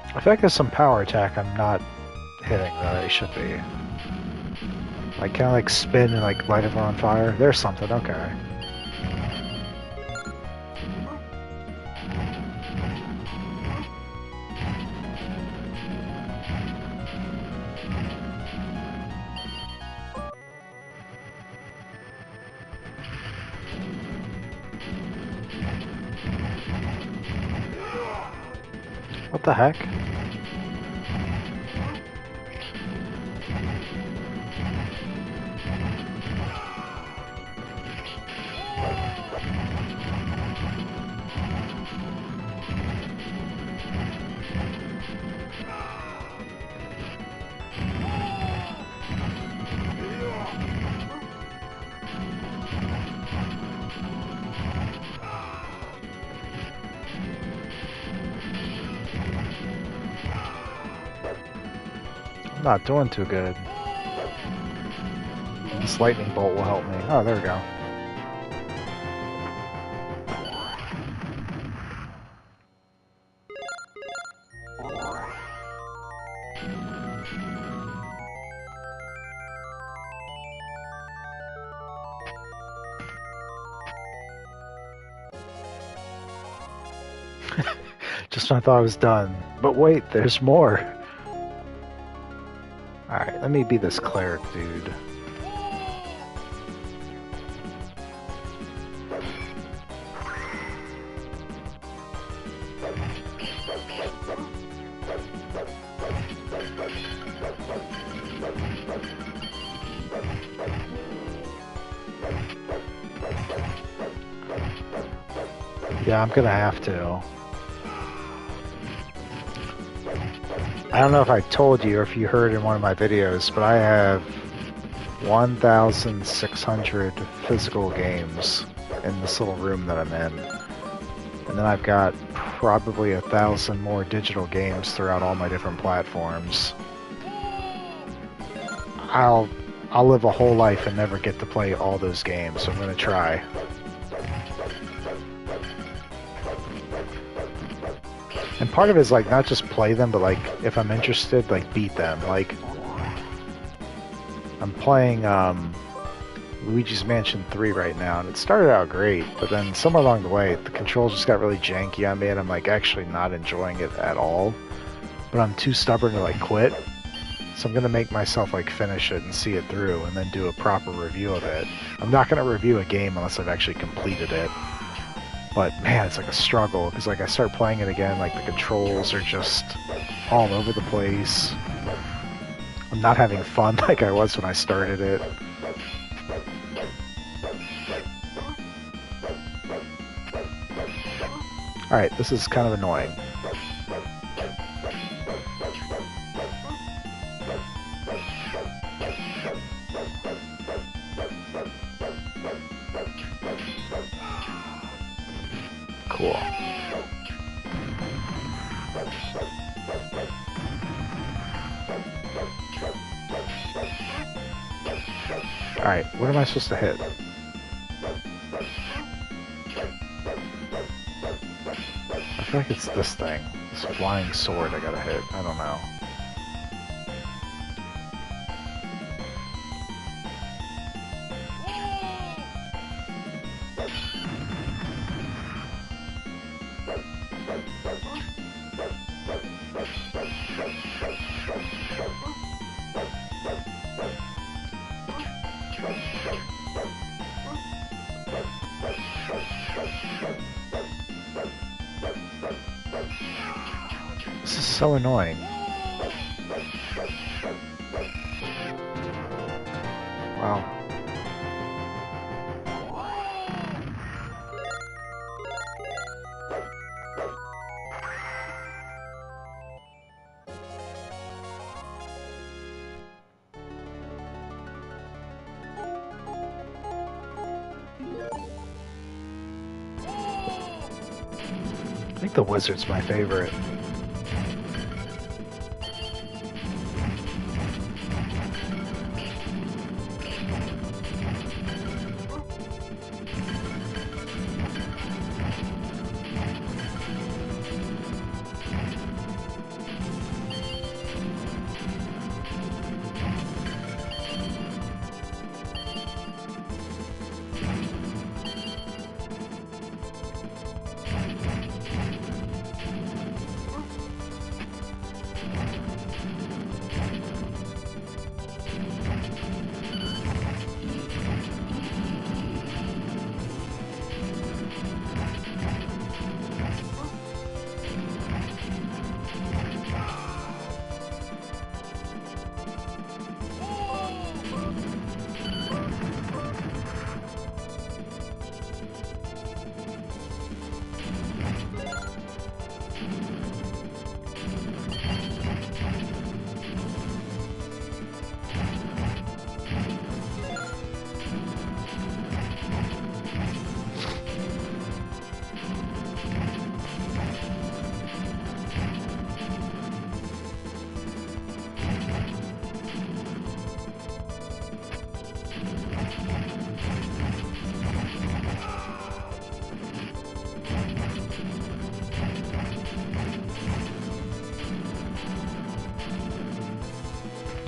I feel like there's some power attack I'm not hitting that I should be. Like, kind of like spin and like light everyone on fire. There's something, okay. What the heck? I'm not doing too good. This lightning bolt will help me. Oh, there we go. Just when I thought I was done. But wait, there's more. Alright, let me be this cleric dude. Yeah, I'm gonna have to. I don't know if I told you or if you heard in one of my videos, but I have 1,600 physical games in this little room that I'm in. And then I've got probably 1,000 more digital games throughout all my different platforms. I'll live a whole life and never get to play all those games, so I'm gonna try. And part of it is like not just play them, but like if I'm interested, like beat them. Like I'm playing Luigi's Mansion 3 right now, and it started out great, but then somewhere along the way, the controls just got really janky on me, and I'm like actually not enjoying it at all. But I'm too stubborn to like quit, so I'm gonna make myself like finish it and see it through, and then do a proper review of it. I'm not gonna review a game unless I've actually completed it. But man, it's like a struggle, because like I start playing it again, like the controls are just all over the place. I'm not having fun like I was when I started it. Alright, this is kind of annoying. Cool. Alright, what am I supposed to hit? I feel like it's this thing. This flying sword I gotta hit. I don't know. so annoying. Wow. I think the wizard's my favorite.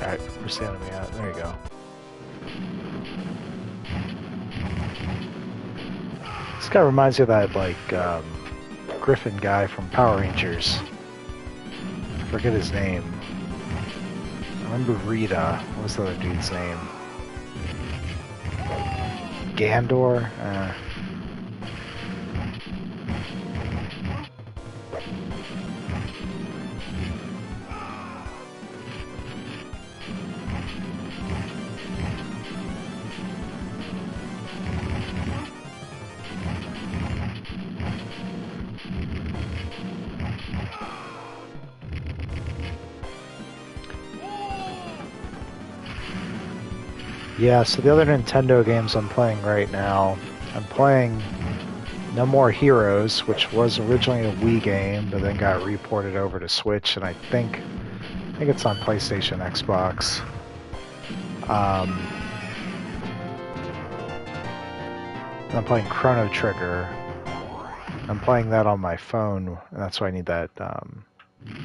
Alright, where's the enemy at? There you go. This guy reminds me of that, like, Griffin guy from Power Rangers. I forget his name. I remember Rita. What was the other dude's name? Gandor? Yeah, so the other Nintendo games I'm playing right now, I'm playing No More Heroes, which was originally a Wii game, but then got reported over to Switch, and I think it's on PlayStation, Xbox. I'm playing Chrono Trigger. I'm playing that on my phone, and that's why I need that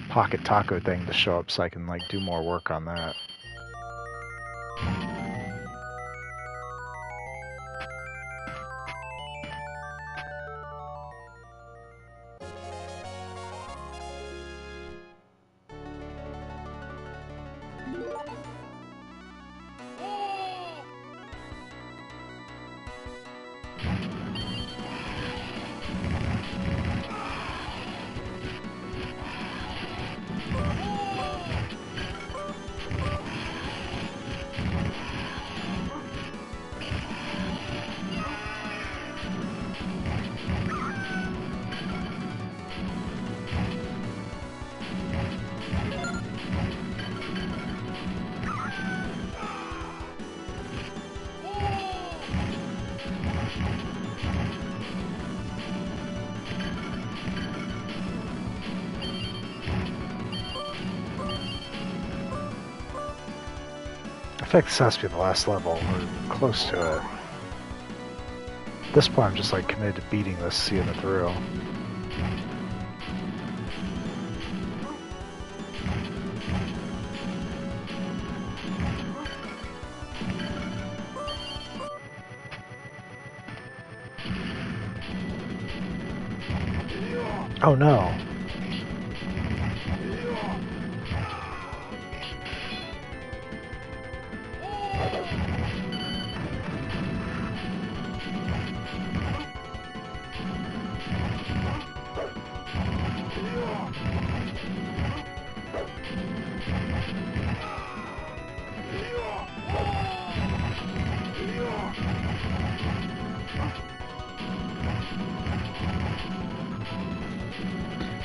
Pocket Taco thing to show up so I can like do more work on that. I think this has to be the last level, or close to it. At this point I'm just like committed to beating this, seeing it through. Oh no.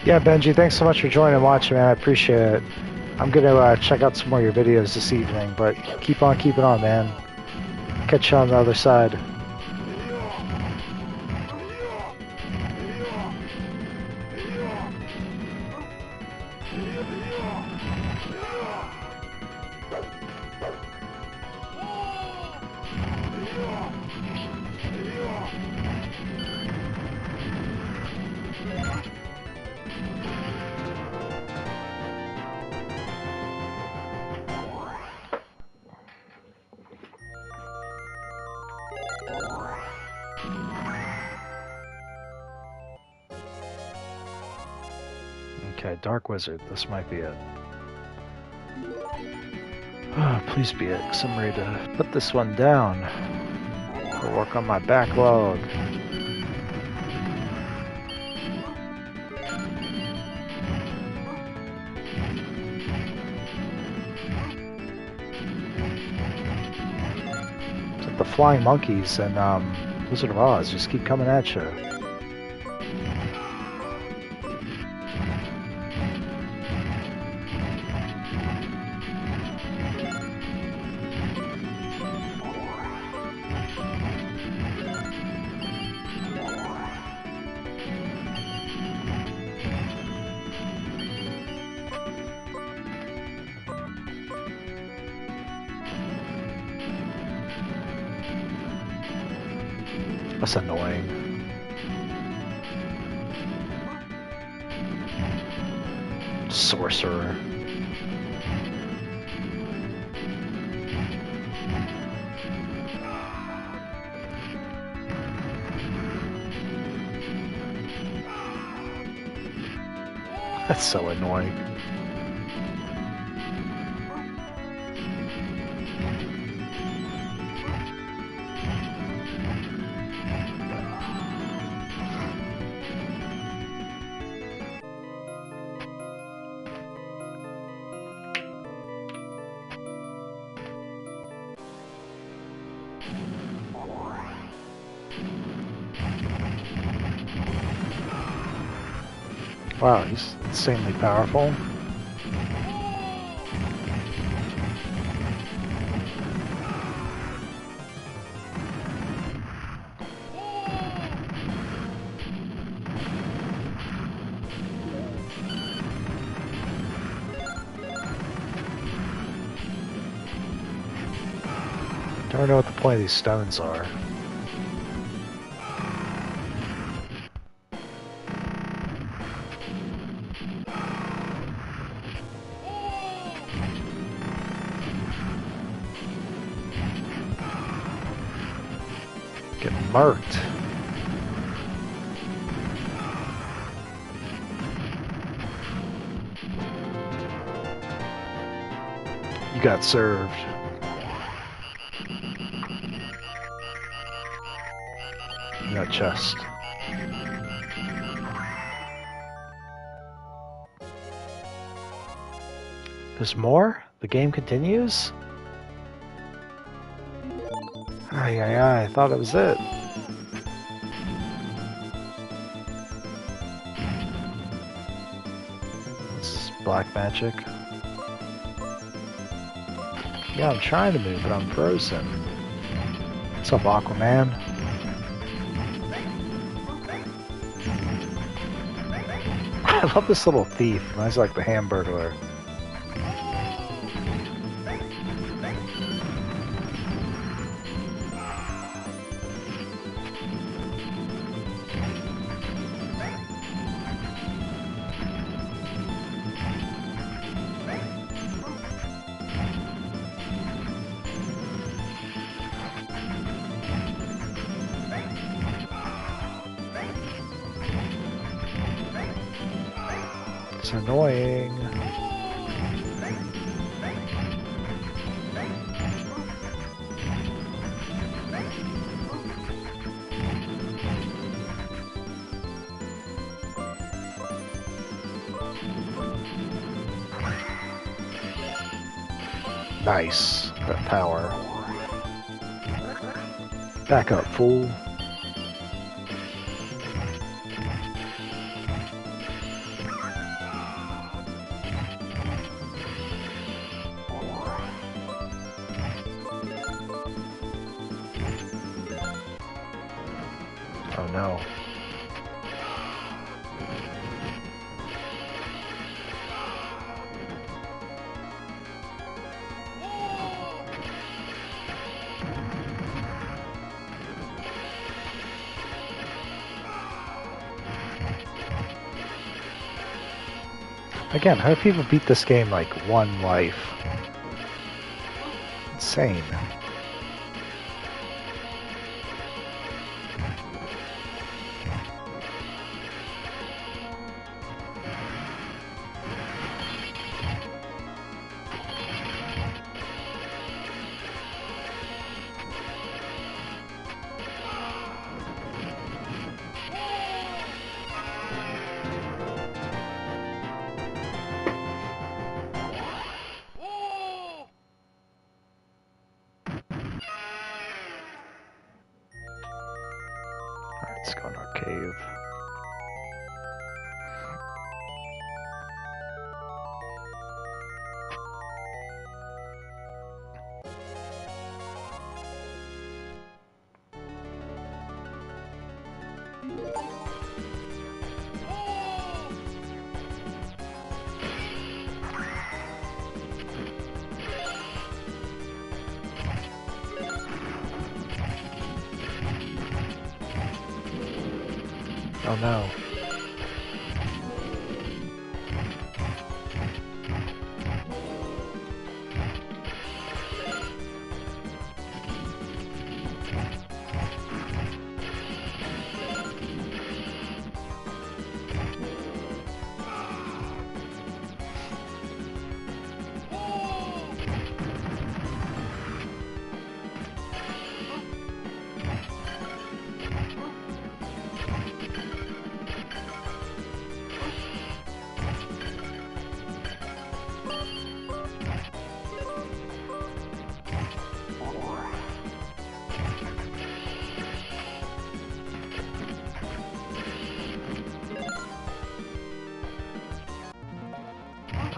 Yeah, Benji, thanks so much for joining and watching, man. I appreciate it. I'm going to check out some more of your videos this evening, but keep on keeping on, man. Catch you on the other side. Okay, Dark Wizard. This might be it. Oh, please be it, because I'm ready to put this one down. I'll work on my backlog. It's like the Flying Monkeys and Wizard of Oz just keep coming at you. That's annoying. Sorcerer. That's so annoying. Wow, he's insanely powerful. Don't know what the point of these stones are. Get marked. You got served. You got chest. There's more? The game continues? I thought it was it. This is black magic. Yeah, I'm trying to move, but I'm frozen. What's up, Aquaman? I love this little thief. He's like the Hamburglar. It's annoying. Nice. power. Back up, fool. Oh no. Again, how do people beat this game like one life? Insane. Let's go in our cave. Oh no.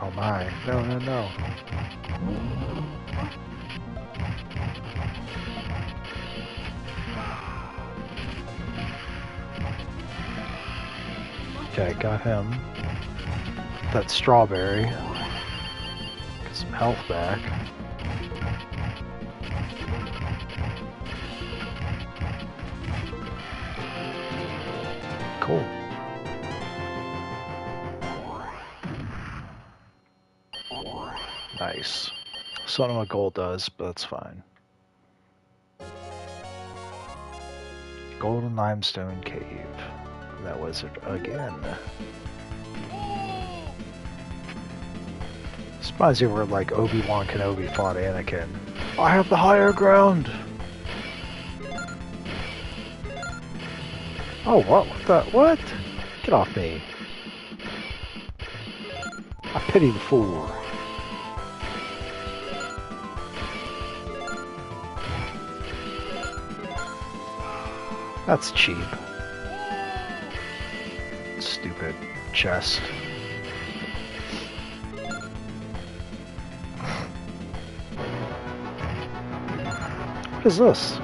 Oh my. No, no, no. Okay, got him. That strawberry. Get some health back. Cool. Nice. So I don't know what gold does, but that's fine. Golden limestone cave. That wizard again. This reminds me where like Obi-Wan Kenobi fought Anakin. I have the higher ground! Oh, what the? What? Get off me. I pity the fool. That's cheap. Stupid chest. What is this?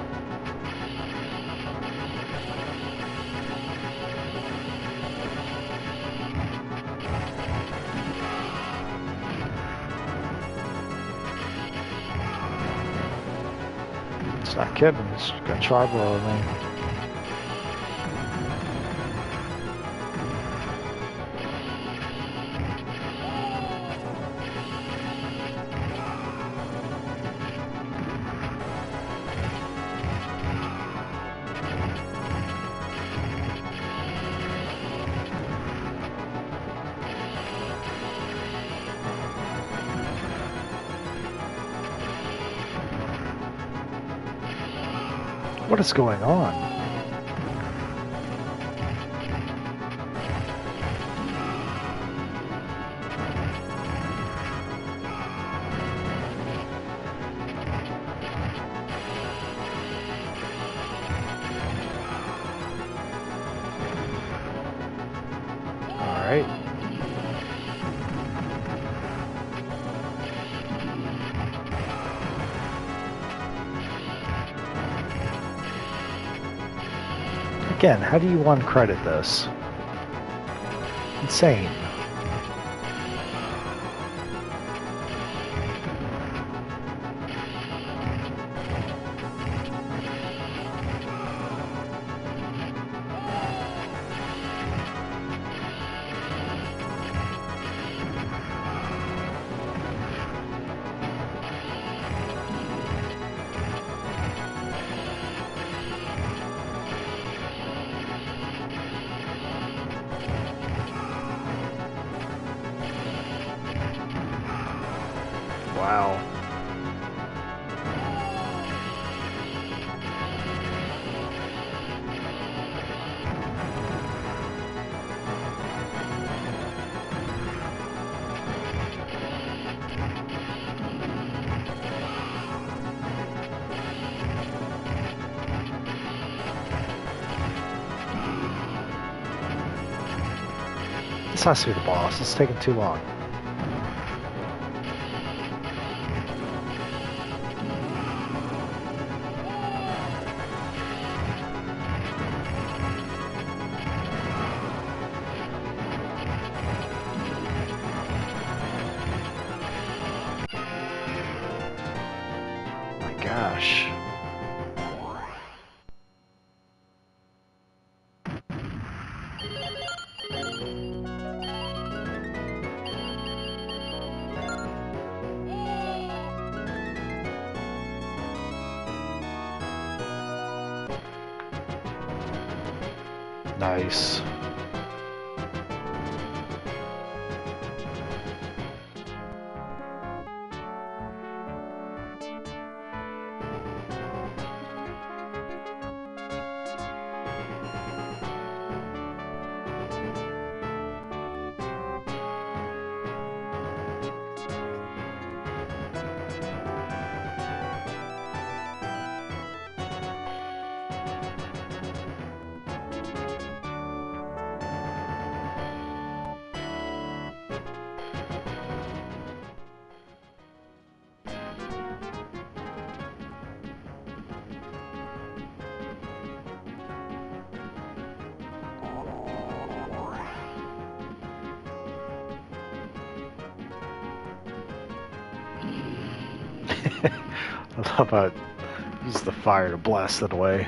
It's not kidding, it's gonna try blowing me. What is going on? Again, how do you one credit this? Insane. Wow. This has to be the boss. It's taking too long. My gosh. Nice. I love how it uses the fire to blast it away.